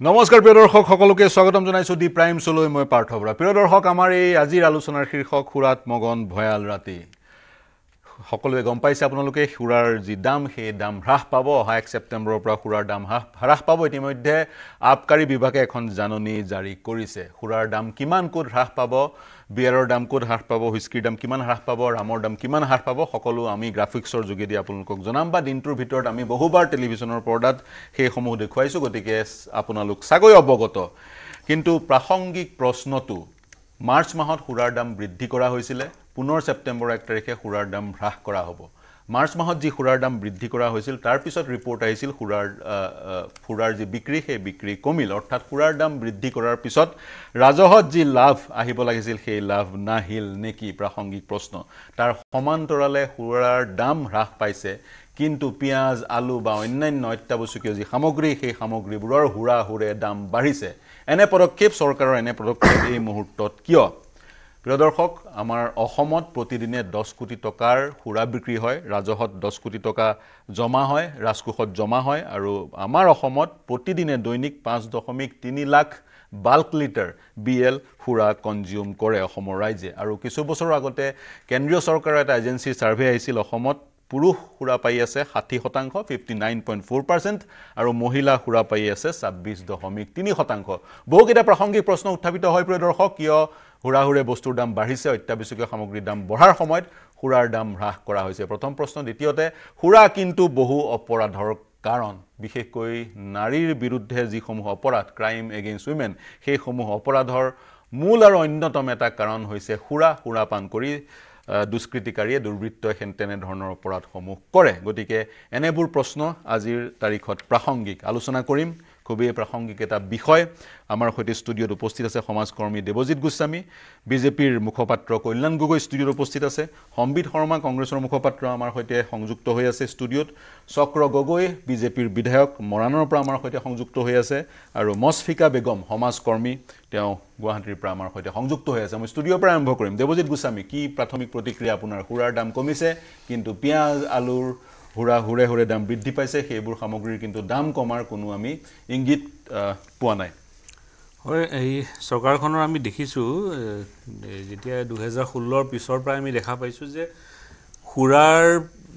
নমস্কাৰ প্ৰিয় দৰ্শক সকলোকে স্বাগতম জনাইছো দি প্ৰাইম শোলৈ মই পাৰ্থ বৰা। প্ৰিয় দৰ্শক আমাৰ এই আজিৰ আলোচনাৰ শীৰ্ষক সুৰাত মগন ভয়াল ৰাতি। সকলোৱে গম পাইছে আপোনালোকে সুৰাৰ যি দাম সেই দাম হ্ৰাস পাব। 1 ছেপ্টেম্বৰৰ পৰা সুৰাৰ দাম হ্ৰাস পাব। ইতিমধ্যে আবকাৰী বিভাগে এখন জাননী জাৰি কৰিছে। সুৰাৰ দাম কিমান ক'ত হ্ৰাস পাব, বিয়াৰৰ দাম ক'ত হ্ৰাস পাব, হুইস্কিৰ দাম কিমান হ্ৰাস পাব, ৰামৰ দাম কিমান হ্ৰাস পাব, সকলো আমি গ্ৰাফিক্সৰ যোগেদি আপোনালোকক জনাম বা দিনটোৰ ভিতৰত আমি বহুবাৰ টেলিভিছনৰ পৰ্দাত সেইসমূহ দেখুৱাইছোঁ। গতিকে আপোনালোক চাগৈ অৱগত। কিন্তু প্ৰাসংগিক প্ৰশ্নটো, মাৰ্চ মাহত সুৰাৰ দাম বৃদ্ধি কৰা হৈছিলে, 15 ছেপ্টেম্বৰ 1 তাৰিখে সুৰাৰ দাম হ্ৰাস কৰা হ'ব। মাৰ্চ মাহত যি সুৰাৰ দাম বৃদ্ধি কৰা হৈছিল তাৰ পিছত ৰিপৰ্ট আহিছিল সুৰাৰ যি বিক্ৰী সেই বিক্ৰী কমিল। অৰ্থাৎ সুৰাৰ দাম বৃদ্ধি কৰাৰ পিছত ৰাজহত যি লাভ আহিব লাগিছিল সেই লাভ নাহিল নেকি, প্ৰাসংগিক প্ৰশ্ন। তাৰ সমান্তৰালে সুৰাৰ দাম হ্ৰাস পাইছে, কিন্তু পিঁয়াজ, আলু বা অন্যান্য অত্যাৱশ্যকীয় যি সামগ্ৰী সেই সামগ্ৰীবোৰৰ হুৰাহুৰে দাম বাঢ়িছে। এনে পদক্ষেপ, চৰকাৰৰ এনে পদক্ষেপ এই মুহূৰ্তত কিয়? প্ৰিয় দৰ্শক, আমাৰ অসমত প্ৰতিদিনে 10 কোটি টকাৰ সুৰা বিক্ৰী হয়, ৰাজহত 10 কোটি টকা জমা হয়, ৰাজকোষত জমা হয়, আৰু আমাৰ অসমত প্ৰতিদিনে দৈনিক 5.3 লাখ বাল্ক লিটাৰ BL সুৰা কনজিউম কৰে অসমৰ ৰাইজে। আৰু কিছু বছৰৰ আগতে কেন্দ্ৰীয় চৰকাৰৰ এটা এজেঞ্চিৰ ছাৰ্ভে আহিছিল, অসমত পুৰুষ সুৰা পাই আছে 60%, 59.4%, আৰু মহিলা সুৰা পাই আছে 26.3%। বহুকেইটা প্ৰাসংগিক প্ৰশ্ন উত্থাপিত হয় প্ৰিয় দৰ্শক। কিয় হুৰাহুৰে বস্তুৰ দাম বাঢ়িছে, অত্যাৱশ্যকীয় সামগ্ৰীৰ দাম বঢ়াৰ সময়ত সুৰাৰ দাম হ্ৰাস কৰা হৈছে? প্ৰথম প্ৰশ্ন। দ্বিতীয়তে, সুৰা কিন্তু বহু অপৰাধৰ কাৰণ, বিশেষকৈ নাৰীৰ বিৰুদ্ধে যিসমূহ অপৰাধ, ক্ৰাইম এগেইনষ্ট উইমেন, সেইসমূহ অপৰাধৰ মূল আৰু অন্যতম এটা কাৰণ হৈছে সুৰাপান কৰি দুষ্কৃতিকাৰীয়ে, দুৰ্বৃত্তই তেনেধৰণৰ অপৰাধসমূহ কৰে। গতিকে এনেবোৰ প্ৰশ্ন আজিৰ তাৰিখত প্ৰাসংগিক। আলোচনা কৰিম খুবেই প্ৰাসংগিক এটা বিষয়। আমাৰ সৈতে ষ্টুডিঅ'ত উপস্থিত আছে সমাজকৰ্মী দেৱজিৎ গোস্বামী, বিজেপিৰ মুখপাত্ৰ কল্যাণ গগৈ ষ্টুডিঅ'ত উপস্থিত আছে, সম্বিত শৰ্মা কংগ্ৰেছৰ মুখপাত্ৰ আমাৰ সৈতে সংযুক্ত হৈ আছে ষ্টুডিঅ'ত, চক্ৰ গগৈ বিজেপিৰ বিধায়ক মৰাণৰ পৰা আমাৰ সৈতে সংযুক্ত হৈ আছে, আৰু মছফিকা বেগম সমাজকৰ্মী, তেওঁ গুৱাহাটীৰ পৰা আমাৰ সৈতে সংযুক্ত হৈ আছে। মই ষ্টুডিঅ'ৰ পৰা আৰম্ভ কৰিম। দেৱজিৎ গোস্বামী, কি প্ৰাথমিক প্ৰতিক্ৰিয়া আপোনাৰ? সুৰাৰ দাম কমিছে, কিন্তু পিঁয়াজ, আলুৰ হুৰে দাম বৃদ্ধি পাইছে, সেইবোৰ সামগ্ৰীৰ কিন্তু দাম কমাৰ কোনো আমি ইংগিত পোৱা নাই। হয়, এই চৰকাৰখনৰ আমি দেখিছোঁ যেতিয়া 2016ৰ পিছৰ পৰা আমি দেখা পাইছোঁ যে সুৰাৰ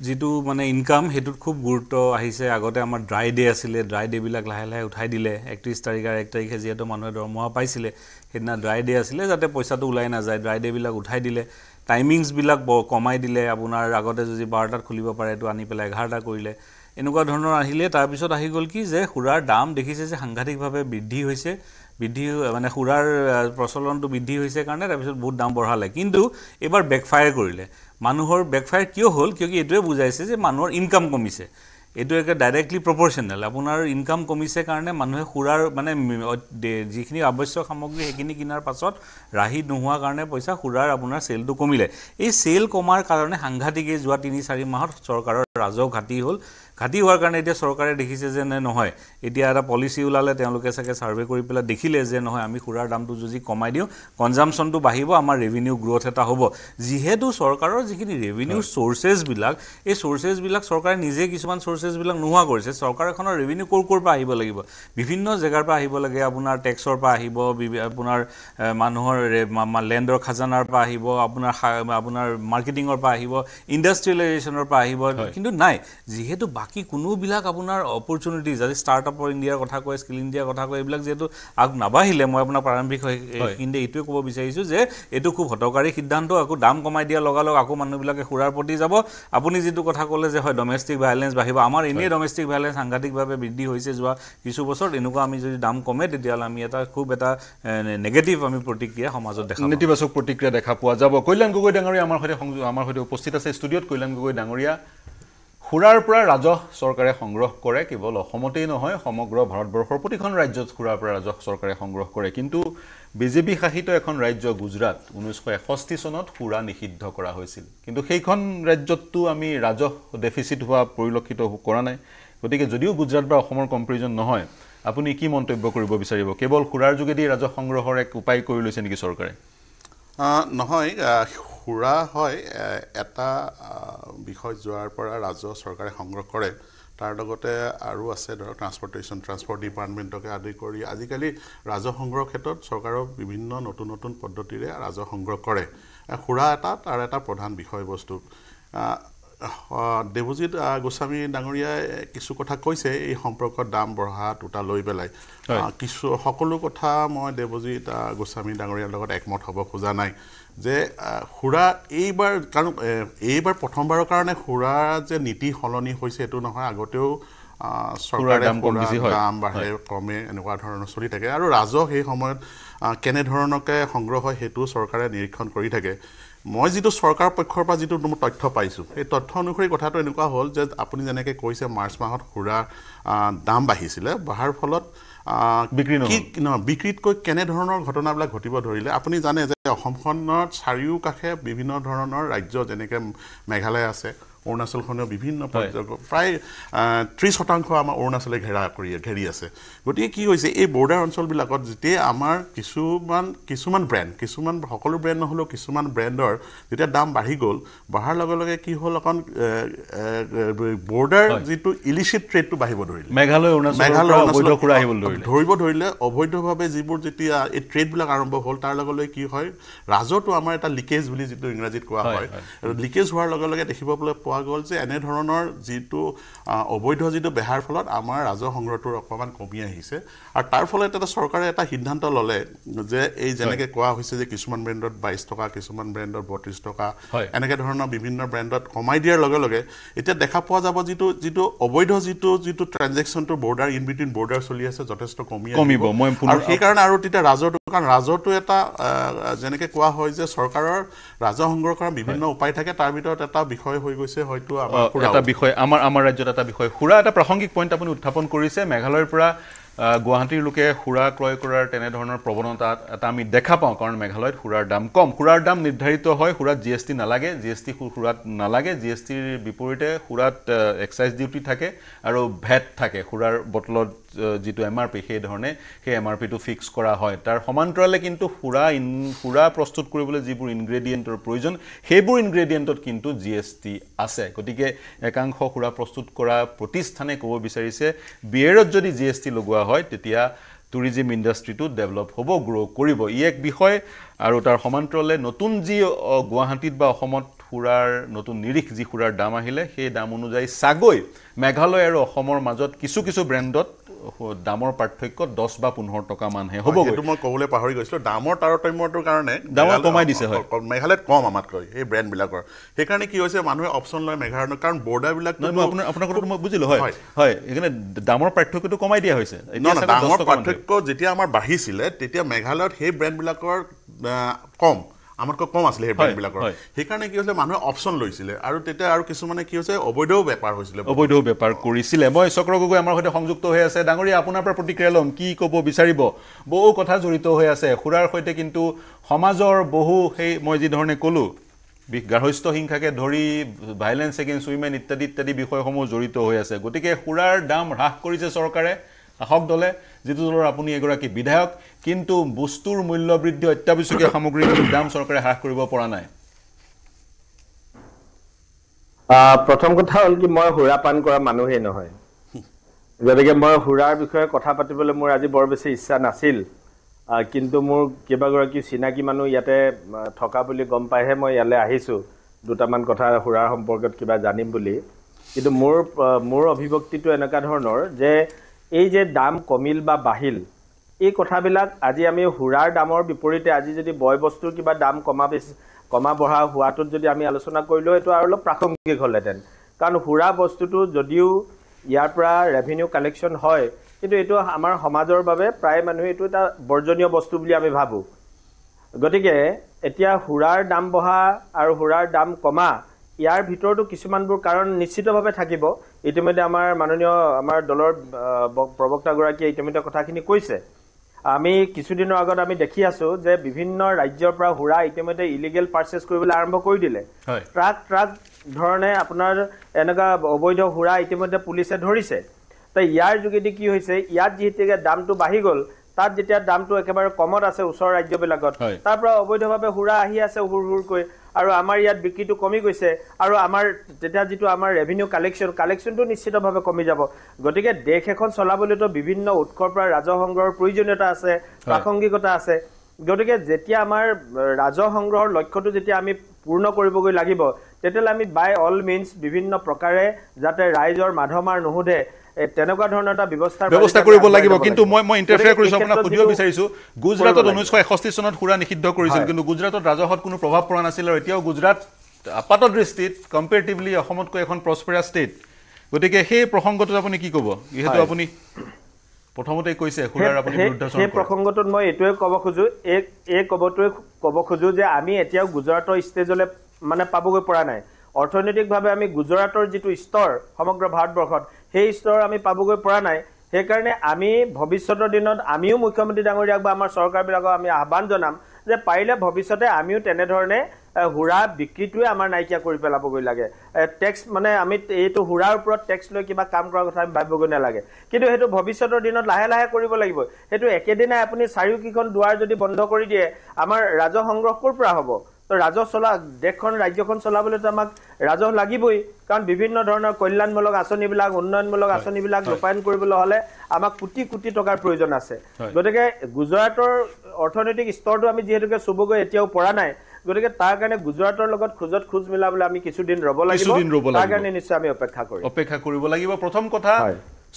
যিটো মানে ইনকাম সেইটোত খুব গুৰুত্ব আহিছে। আগতে আমাৰ ড্ৰাই ডে আছিলে, ড্ৰাই ডেবিলাক লাহে লাহে উঠাই দিলে। 31 তাৰিখ আৰু 1 তাৰিখে যিহেতু মানুহে দৰমহা পাইছিলে, সেইদিনা ড্ৰাই ডে আছিলে, যাতে পইচাটো ওলাই নাযায়, ড্ৰাই ডেবিলাক উঠাই দিলে। টাইমিংছবিলাক কমাই দিলে। আপোনাৰ আগতে যদি 12টাত খুলিব পাৰে, এইটো আনি পেলাই 11টা কৰিলে। এনেকুৱা ধৰণৰ আহিলে। তাৰপিছত আহি গ'ল কি, যে সুৰাৰ দাম দেখিছে যে সাংঘাতিকভাৱে বৃদ্ধি হৈছে। মানে সুৰাৰ প্ৰচলনটো বৃদ্ধি হৈছে কাৰণে তাৰপিছত বহুত দাম বঢ়ালে। কিন্তু এইবাৰ বেকফায়াৰ কৰিলে। মানুহৰ বেকফায়াৰ কিয় হ'ল? কিয় এইটোৱে বুজাইছে যে মানুহৰ ইনকাম কমিছে। এইটো একে ডাইৰেক্টলি প্ৰপৰ্চনেল। আপোনাৰ ইনকাম কমিছে কাৰণে মানুহে সুৰাৰ মানে যিখিনি আৱশ্যক সামগ্ৰী সেইখিনি কিনাৰ পাছত ৰাহি নোহোৱাৰ কাৰণে পইচা সুৰাৰ আপোনাৰ চেলটো কমিলে। এই চেল কমাৰ কাৰণে সাংঘাতিকে যোৱা 3-4 মাহত চৰকাৰৰ ৰাজহ ঘাটি হ'ল। ঘাটি হোৱাৰ কাৰণে এতিয়া চৰকাৰে দেখিছে যে নহয়, এতিয়া এটা পলিচি ওলালে, তেওঁলোকে চাগে ছাৰ্ভে কৰি পেলাই দেখিলে যে নহয়, আমি সুৰাৰ দামটো যদি কমাই দিওঁ, কনজামশ্যনটো বাঢ়িব, আমাৰ ৰেভিনিউ গ্ৰ'থ এটা হ'ব। যিহেতু চৰকাৰৰ যিখিনি ৰেভিনিউ চ'ৰ্চেছবিলাক, এই চ'ৰ্চেছবিলাক চৰকাৰে নিজে কিছুমান চ'ৰ্চেছবিলাক নোহোৱা কৰিছে। চৰকাৰ এখনৰ ৰেভিনিউ ক'ৰ পৰা আহিব লাগিব? বিভিন্ন জেগাৰ পৰা আহিব লাগে। আপোনাৰ টেক্সৰ পৰা আহিব, আপোনাৰ মানুহৰ লেণ্ডৰ খাজানাৰ পৰা আহিব, আপোনাৰ মাৰ্কেটিঙৰ পৰা আহিব, ইণ্ডাষ্ট্ৰিয়েলাইজেশ্যনৰ পৰা আহিব। কিন্তু নাই, যিহেতু বাকী কোনোবিলাক আপোনাৰ অপৰচুনিটিজ, আজি ষ্টাৰ্টআপৰ ইণ্ডিয়াৰ কথা কয়, স্কিল ইণ্ডিয়াৰ কথা কয়, এইবিলাক যিহেতু নাবাঢ়িলে, মই আপোনাৰ প্ৰাৰম্ভিক কিন্তু এইটোৱে ক'ব বিচাৰিছোঁ যে এইটো খুব হঠকাৰী সিদ্ধান্ত। আকৌ দাম কমাই দিয়াৰ লগালগ আকৌ মানুহবিলাকে সুৰাৰ প্ৰতি যাব। আপুনি যিটো কথা ক'লে যে হয় ডমেষ্টিক ভাইলেঞ্চ বাঢ়িব, আমাৰ এনেই ডমেষ্টিক ভাইলেঞ্চ সাংঘাতিকভাৱে বৃদ্ধি হৈছে যোৱা কিছু বছৰ। এনেকুৱা আমি যদি দাম কমে, তেতিয়াহ'লে আমি খুব এটা নেগেটিভ আমি প্ৰতিক্ৰিয়া সমাজত দেখা, নেতিবাচক প্ৰতিক্ৰিয়া দেখা পোৱা যাব। কল্যাণ গগৈ ডাঙৰীয়া আমাৰ সৈতে উপস্থিত আছে ষ্টুডিঅ'ত। কল্যাণ গগৈ ডাঙৰীয়া, সুৰাৰ পৰা ৰাজহ চৰকাৰে সংগ্ৰহ কৰে, কেৱল অসমতেই নহয়, সমগ্ৰ ভাৰতবৰ্ষৰ প্ৰতিখন ৰাজ্যত সুৰাৰ পৰা ৰাজহ চৰকাৰে সংগ্ৰহ কৰে। কিন্তু বিজেপি শাসিত এখন ৰাজ্য গুজৰাট, 1961 চনত সুৰা নিষিদ্ধ কৰা হৈছিল, কিন্তু সেইখন ৰাজ্যততো আমি ৰাজহ ডেফিচিট হোৱা পৰিলক্ষিত কৰা নাই। গতিকে যদিও গুজৰাট বা অসমৰ কম্পেৰিজন নহয়, আপুনি কি মন্তব্য কৰিব বিচাৰিব? কেৱল সুৰাৰ যোগেদি ৰাজহ সংগ্ৰহৰ এক উপায় কৰি লৈছে নেকি চৰকাৰে? নহয়, সুৰা হয় এটা বিষয় যোৱাৰ পৰা ৰাজহ চৰকাৰে সংগ্ৰহ কৰে, তাৰ লগতে আৰু আছে ধৰক ট্ৰান্সপৰ্ট ডিপাৰ্টমেণ্টকে আদি কৰি আজিকালি ৰাজহ সংগ্ৰহৰ ক্ষেত্ৰত চৰকাৰৰ বিভিন্ন নতুন নতুন পদ্ধতিৰে ৰাজহ সংগ্ৰহ কৰে সুৰা তাৰ এটা প্ৰধান বিষয়বস্তু দেৱজিৎ গোস্বামী ডাঙৰীয়াই কিছু কথা কৈছে এই সম্পৰ্কত দাম বঢ়া টুটা লৈ পেলাই কিছু সকলো কথা মই দেৱজিৎ গোস্বামী ডাঙৰীয়াৰ লগত একমত হ'ব খোজা নাই যে সুৰা এইবাৰ কাৰণ এইবাৰ প্ৰথমবাৰৰ কাৰণে সুৰা যে নীতি সলনি হৈছে এইটো নহয় আগতেও চৰকাৰে দাম বাঢ়ে কমে এনেকুৱা ধৰণৰ চলি থাকে আৰু ৰাজহ সেই সময়ত কেনেধৰণকে সংগ্ৰহ হয় সেইটো চৰকাৰে নিৰীক্ষণ কৰি থাকে মই যিটো চৰকাৰ পক্ষৰ পৰা যিটো তথ্য পাইছোঁ সেই তথ্য অনুসৰি কথাটো এনেকুৱা হ'ল যে আপুনি যেনেকৈ কৈছে মাৰ্চ মাহত সুৰা দাম বাঢ়িছিলে বঢ়াৰ ফলত বিক্ৰীতকৈ কেনেধৰণৰ ঘটনাবিলাক ঘটিব ধৰিলে আপুনি জানে যে অসমখনত চাৰিওকাষে বিভিন্ন ধৰণৰ ৰাজ্য যেনেকৈ মেঘালয় আছে অৰুণাচলখনেও বিভিন্ন প্ৰায় 30% আমাৰ অৰুণাচলে ঘেৰি আছে গতিকে কি হৈছে এই বৰ্ডাৰ অঞ্চলবিলাকত যেতিয়া আমাৰ কিছুমান সকলো ব্ৰেণ্ড নহ'লেও কিছুমান ব্ৰেণ্ডৰ যেতিয়া দাম বাঢ়ি গ'ল বঢ়াৰ লগে লগে কি হ'ল অকণ বৰ্ডাৰ যিটো ইলিচিট ট্ৰেডটো বাঢ়িব ধৰিলে মেঘালয় ধৰিব ধৰিলে অবৈধভাৱে যিবোৰ যেতিয়া এই ট্ৰেডবিলাক আৰম্ভ হ'ল তাৰ লগে লগে কি হয় ৰাজহটো আমাৰ এটা লিকেজ বুলি যিটো ইংৰাজীত কোৱা হয় লিকেজ হোৱাৰ লগে লগে দেখিবলৈ পোৱা গ'ল যে এনেধৰণৰ যিটো অবৈধ যিটো বেহাৰ ফলত আমাৰ ৰাজহ সংগ্ৰহটোৰ অকণমান কমি আহিছে আৰু তাৰ ফলত এটা চৰকাৰে এটা সিদ্ধান্ত ল'লে যে এই যেনেকৈ কোৱা হৈছে যে কিছুমান ব্ৰেণ্ডত 22 টকা কিছুমান ব্ৰেণ্ডত 32 টকা এনেকৈ ধৰণৰ বিভিন্ন ব্ৰেণ্ডত কমাই দিয়াৰ লগে লগে এতিয়া দেখা পোৱা যাব যিটো অবৈধ যিটো ট্ৰানজেকশ্যনটো বৰ্ডাৰ ইন বিটুইন বৰ্ডাৰ চলি আছে যথেষ্ট কমিব আৰু সেইকাৰণে আৰু তেতিয়া ৰাজহটো এটা যেনেকৈ কোৱা হয় যে চৰকাৰৰ ৰাজহ সংগ্ৰহ কৰাৰ বিভিন্ন উপায় থাকে তাৰ ভিতৰত এটা বিষয় হৈ গৈছে হয়তো এটা বিষয় আমাৰ ৰাজ্যত এটা বিষয় সুৰা এটা প্ৰাসংগিক পইণ্ট আপুনি উত্থাপন কৰিছে মেঘালয়ৰ পৰা গুৱাহাটীৰ লোকে সুৰা ক্ৰয় কৰাৰ তেনেধৰণৰ প্ৰৱণতা এটা আমি দেখা পাওঁ কাৰণ মেঘালয়ত সুৰাৰ দাম কম সুৰাৰ দাম নিৰ্ধাৰিত হয় সুৰাত GST নালাগে সুৰাত নালাগে GSTৰ বিপৰীতে সুৰাত এক্সাইজ ডিউটি থাকে আৰু ভেট থাকে সুৰাৰ বটলত যিটো MRP সেই ধৰণে সেই MRPটো ফিক্স কৰা হয় তাৰ সমান্তৰালে কিন্তু সুৰা প্ৰস্তুত কৰিবলৈ যিবোৰ ইনগ্ৰেডিয়েণ্টৰ প্ৰয়োজন সেইবোৰ ইনগ্ৰেডিয়েণ্টত কিন্তু GST আছে গতিকে একাংশ সুৰা প্ৰস্তুত কৰা প্ৰতিষ্ঠানে ক'ব বিচাৰিছে বিয়েৰত যদি GST লগোৱা হয় তেতিয়া টুৰিজিম ইণ্ডাষ্ট্ৰিটো ডেভেলপ হ'ব গ্ৰ' কৰিব এক বিষয় আৰু তাৰ সমান্তৰালে নতুন যি গুৱাহাটীত বা অসমত সুৰাৰ নতুন নিৰিখ যি সুৰাৰ দাম আহিলে সেই দাম অনুযায়ী চাগৈ মেঘালয় আৰু অসমৰ মাজত কিছু ব্ৰেণ্ডত দামৰ পাৰ্থক্য 10 বা 15 টকা মানহে হ'ব এইটো মই ক'বলৈ পাহৰি গৈছিলোঁ দামৰ তাৰতম্যটোৰ কাৰণে দাম কমাই দিছে হয় মেঘালয়ত কম আমাতকৈ এই ব্ৰেণ্ডবিলাকৰ সেইকাৰণে কি হৈছে মানুহে অপশ্যন লয় মেঘালয়ত কাৰণ বৰ্ডাৰবিলাক আপোনাৰ কথাটো মই বুজিলোঁ হয় সেইকাৰণে দামৰ পাৰ্থক্যটো কমাই দিয়া হৈছে দামৰ পাৰ্থক্য যেতিয়া আমাৰ বাঢ়িছিলে তেতিয়া মেঘালয়ত সেই ব্ৰেণ্ডবিলাকৰ কম আমাতকৈ কম আছিলে সেই ব্ৰেণ্ডবিলাকৰ সেইকাৰণে কি হৈছে মানুহে অপশ্যন লৈছিলে আৰু তেতিয়া আৰু কিছুমানে কি হৈছে অবৈধ বেপাৰ কৰিছিলে মই চক্ৰ গগৈ আমাৰ সৈতে সংযুক্ত হৈ আছে ডাঙৰীয়া আপোনাৰ পৰা প্ৰতিক্ৰিয়া ল'ম কি ক'ব বিচাৰিব বহু কথা জড়িত হৈ আছে সুৰাৰ সৈতে কিন্তু সমাজৰ বহু সেই মই যি ধৰণে ক'লোঁ গাৰ্হস্থ্য হিংসাকে ধৰি ভাইলেন্স এগেইনষ্ট উইমেন ইত্যাদি বিষয়সমূহ জড়িত হৈ আছে গতিকে সুৰাৰ দাম হ্ৰাস কৰিছে চৰকাৰে শাসক দলে যিটো দলৰ আপুনি এগৰাকী বিধায়ক কিন্তু বস্তুৰ মূল্য বৃদ্ধি অত্যাৱশ্যকীয় সামগ্ৰীৰ দাম চৰকাৰে হ্ৰাস কৰিব পৰা নাই প্ৰথম কথা হ'ল কি মই সুৰা পান কৰা মানুহেই নহয় গতিকে মই সুৰাৰ বিষয়ে কথা পাতিবলৈ মোৰ আজি বৰ বেছি ইচ্ছা নাছিল কিন্তু মোৰ কেইবাগৰাকী চিনাকি মানুহ ইয়াতে থকা বুলি গম পাইহে মই ইয়ালৈ আহিছোঁ দুটামান কথা সুৰাৰ সম্পৰ্কত কিবা জানিম বুলি কিন্তু মোৰ অভিভক্তিটো এনেকুৱা ধৰণৰ যে এই যে দাম কমিল বা বাঢ়িল এই কথাবিলাক আজি আমি সুৰাৰ দামৰ বিপৰীতে আজি যদি বয় বস্তুৰ কিবা দাম কমা বঢ়া হোৱাটোত যদি আমি আলোচনা কৰিলোঁ এইটো আৰু অলপ প্ৰাসংগিক হ'লহেঁতেন কাৰণ সুৰা বস্তুটো যদিও ইয়াৰ পৰা ৰেভিনিউ কালেকশ্যন হয় কিন্তু এইটো আমাৰ সমাজৰ বাবে প্ৰায় মানুহে এইটো এটা বৰ্জনীয় বস্তু বুলি আমি ভাবোঁ গতিকে এতিয়া সুৰাৰ দাম বঢ়া আৰু সুৰাৰ দাম কমা ইয়াৰ ভিতৰতো কিছুমানবোৰ কাৰণ নিশ্চিতভাৱে থাকিব ইতিমধ্যে আমাৰ দলৰ প্ৰবক্তাগৰাকীয়ে ইতিমধ্যে কথাখিনি কৈছে আমি কিছুদিনৰ আগত আমি দেখি আছোঁ যে বিভিন্ন ৰাজ্যৰ পৰা সুৰা ইতিমধ্যে ইলিগেল পাৰ্চেছ কৰিবলৈ আৰম্ভ কৰি দিলে ট্ৰাক ধৰণে আপোনাৰ এনেকুৱা অবৈধ সুৰা ইতিমধ্যে পুলিচে ধৰিছে তো ইয়াৰ যোগেদি কি হৈছে ইয়াত যিহেতুকে দামটো বাঢ়ি গ'ল তাত যেতিয়া দামটো একেবাৰে কমত আছে ওচৰৰ ৰাজ্যবিলাকত তাৰ পৰা অবৈধভাৱে সুৰা আহি আছে হুৰকৈ আৰু আমাৰ ইয়াত বিক্ৰীটো কমি গৈছে আৰু আমাৰ তেতিয়া যিটো আমাৰ ৰেভিনিউ কালেকশ্যনটো নিশ্চিতভাৱে কমি যাব গতিকে দেশ এখন চলাবলৈতো বিভিন্ন উৎসৰ পৰা ৰাজহ সংগ্ৰহৰ প্ৰয়োজনীয়তা আছে প্ৰাসংগিকতা আছে গতিকে যেতিয়া আমাৰ ৰাজহ সংগ্ৰহৰ লক্ষ্যটো যেতিয়া আমি পূৰ্ণ কৰিবগৈ লাগিব তেতিয়াহ'লে আমি বাই অল মিনছ বিভিন্ন প্ৰকাৰে যাতে ৰাইজৰ মাধমাৰ নুহুধে তেনেকুৱা ধৰণৰ এটা ব্যৱস্থা কৰিব লাগিব কিন্তু মই ইণ্টাৰফেয়াৰ কৰিছো আপোনাক সুধিব বিচাৰিছো গুজৰাটত 1961 চনত সুৰা নিষিদ্ধ কৰিছিল কিন্তু গুজৰাটত ৰাজহত কোনো প্ৰভাৱ পৰা নাছিল আৰু এতিয়াও গুজৰাট আপাত দৃষ্টিত কম্পেৰেটিভলি অসমতকৈ এখন প্ৰস্পেৰাছ ষ্টেট গতিকে সেই প্ৰসংগটোত আপুনি কি ক'ব যিহেতু আপুনি প্ৰথমতে কৈছে সুৰাৰ আপুনি বিৰুদ্ধাচৰণ কৰে সেই প্ৰসংগটোত মই এইটোৱে ক'ব খোজো যে আমি এতিয়াও গুজৰাটৰ ষ্টেজলৈ মানে পাবগৈ পৰা নাই অৰ্থনৈতিকভাৱে আমি গুজৰাটৰ যিটো স্তৰ সমগ্ৰ ভাৰতবৰ্ষত সেই স্তৰ আমি পাবগৈ পৰা নাই সেইকাৰণে আমি ভৱিষ্যতৰ দিনত আমিও মুখ্যমন্ত্ৰী ডাঙৰীয়াক বা আমাৰ চৰকাৰবিলাকক আমি আহ্বান জনাম যে পাৰিলে ভৱিষ্যতে আমিও তেনেধৰণে হুৰা বিক্ৰীটোৱে আমাৰ নাইকিয়া কৰি পেলাবগৈ লাগে টেক্স মানে আমি এইটো হুৰাৰ ওপৰত টেক্স লৈ কিবা কাম কৰাৰ কথা আমি ভাবিবগৈ নালাগে কিন্তু সেইটো ভৱিষ্যতৰ দিনত লাহে লাহে কৰিব লাগিব সেইটো একেদিনাই আপুনি চাৰিওকিখন দুৱাৰ যদি বন্ধ কৰি দিয়ে আমাৰ ৰাজহ সংগ্ৰহ ক'ৰ পৰা হ'ব তো ৰাজহ দেশখন ৰাজ্যখন চলাবলৈতো আমাক ৰাজহ লাগিবই কাৰণ বিভিন্ন ধৰণৰ কল্যাণমূলক আঁচনিবিলাক উন্নয়নমূলক আঁচনিবিলাক ৰূপায়ণ কৰিবলৈ হ'লে আমাক কোটি কোটি টকাৰ প্ৰয়োজন আছে গতিকে গুজৰাটৰ অৰ্থনৈতিক স্তৰটো আমি যিহেতুকে চুবগৈ এতিয়াও পৰা নাই গতিকে তাৰ কাৰণে গুজৰাটৰ লগত খোজ মিলাবলৈ আমি কিছুদিন ৰ'ব লাগিব তাৰ কাৰণে নিশ্চয় আমি অপেক্ষা কৰিব লাগিব প্ৰথম কথা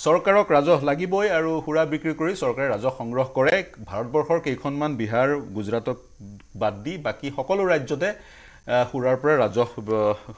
চৰকাৰক ৰাজহ লাগিবই আৰু সুৰা বিক্ৰী কৰি চৰকাৰে ৰাজহ সংগ্ৰহ কৰে ভাৰতবৰ্ষৰ কেইখনমান বিহাৰ গুজৰাটক বাদ দি বাকি সকলো ৰাজ্যতে সুৰাৰ পৰা ৰাজহ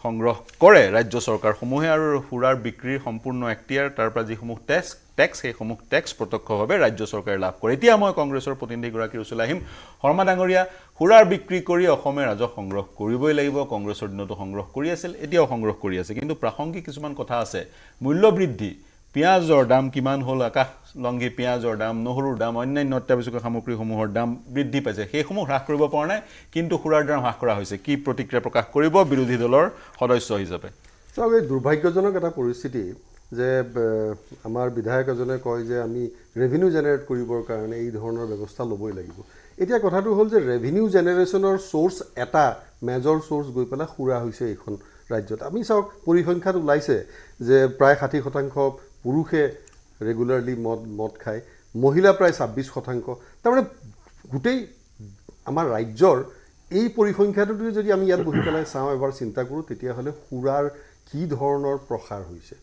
সংগ্ৰহ কৰে ৰাজ্য চৰকাৰসমূহে আৰু সুৰাৰ বিক্ৰীৰ সম্পূৰ্ণ এখতিয়াৰ তাৰ পৰা যিসমূহ টেক্স সেইসমূহ টেক্স প্ৰত্যক্ষভাৱে ৰাজ্য চৰকাৰে লাভ কৰে এতিয়া মই কংগ্ৰেছৰ প্ৰতিনিধিগৰাকীৰ ওচৰলৈ আহিম শৰ্মা ডাঙৰীয়া সুৰাৰ বিক্ৰী কৰি অসমে ৰাজহ সংগ্ৰহ কৰিবই লাগিব কংগ্ৰেছৰ দিনতো সংগ্ৰহ কৰি আছিল এতিয়াও সংগ্ৰহ কৰি আছে কিন্তু প্ৰাসংগিক কিছুমান কথা আছে মূল্য বৃদ্ধি পিঁয়াজৰ দাম কিমান হ'ল আকাশ লংঘী পিঁয়াজৰ দাম নহৰুৰ দাম অন্যান্য অত্যাৱশ্যকীয় সামগ্ৰীসমূহৰ দাম বৃদ্ধি পাইছে সেইসমূহ হ্ৰাস কৰিব পৰা নাই কিন্তু সুৰাৰ দাম হ্ৰাস কৰা হৈছে কি প্ৰতিক্ৰিয়া প্ৰকাশ কৰিব বিৰোধী দলৰ সদস্য হিচাপে চাওক এই দুৰ্ভাগ্যজনক এটা পৰিস্থিতি যে আমাৰ বিধায়ক এজনে কয় যে আমি ৰেভিনিউ জেনেৰেট কৰিবৰ কাৰণে এই ধৰণৰ ব্যৱস্থা ল'বই লাগিব এতিয়া কথাটো হ'ল যে ৰেভিনিউ জেনেৰেশ্যনৰ চ'ৰ্চ এটা মেজৰ চ'ৰ্চ গৈ পেলাই সুৰা হৈছে এইখন ৰাজ্যত আমি চাওক পৰিসংখ্যাত ওলাইছে যে প্ৰায় 60% পুৰুষে ৰেগুলাৰলি মদ খায় মহিলা প্ৰায় 26% তাৰমানে গোটেই আমাৰ ৰাজ্যৰ এই পৰিসংখ্যাটো যদি আমি ইয়াত বহি পেলাই চাওঁ এবাৰ চিন্তা কৰোঁ তেতিয়াহ'লে সুৰাৰ কি ধৰণৰ প্ৰসাৰ হৈছে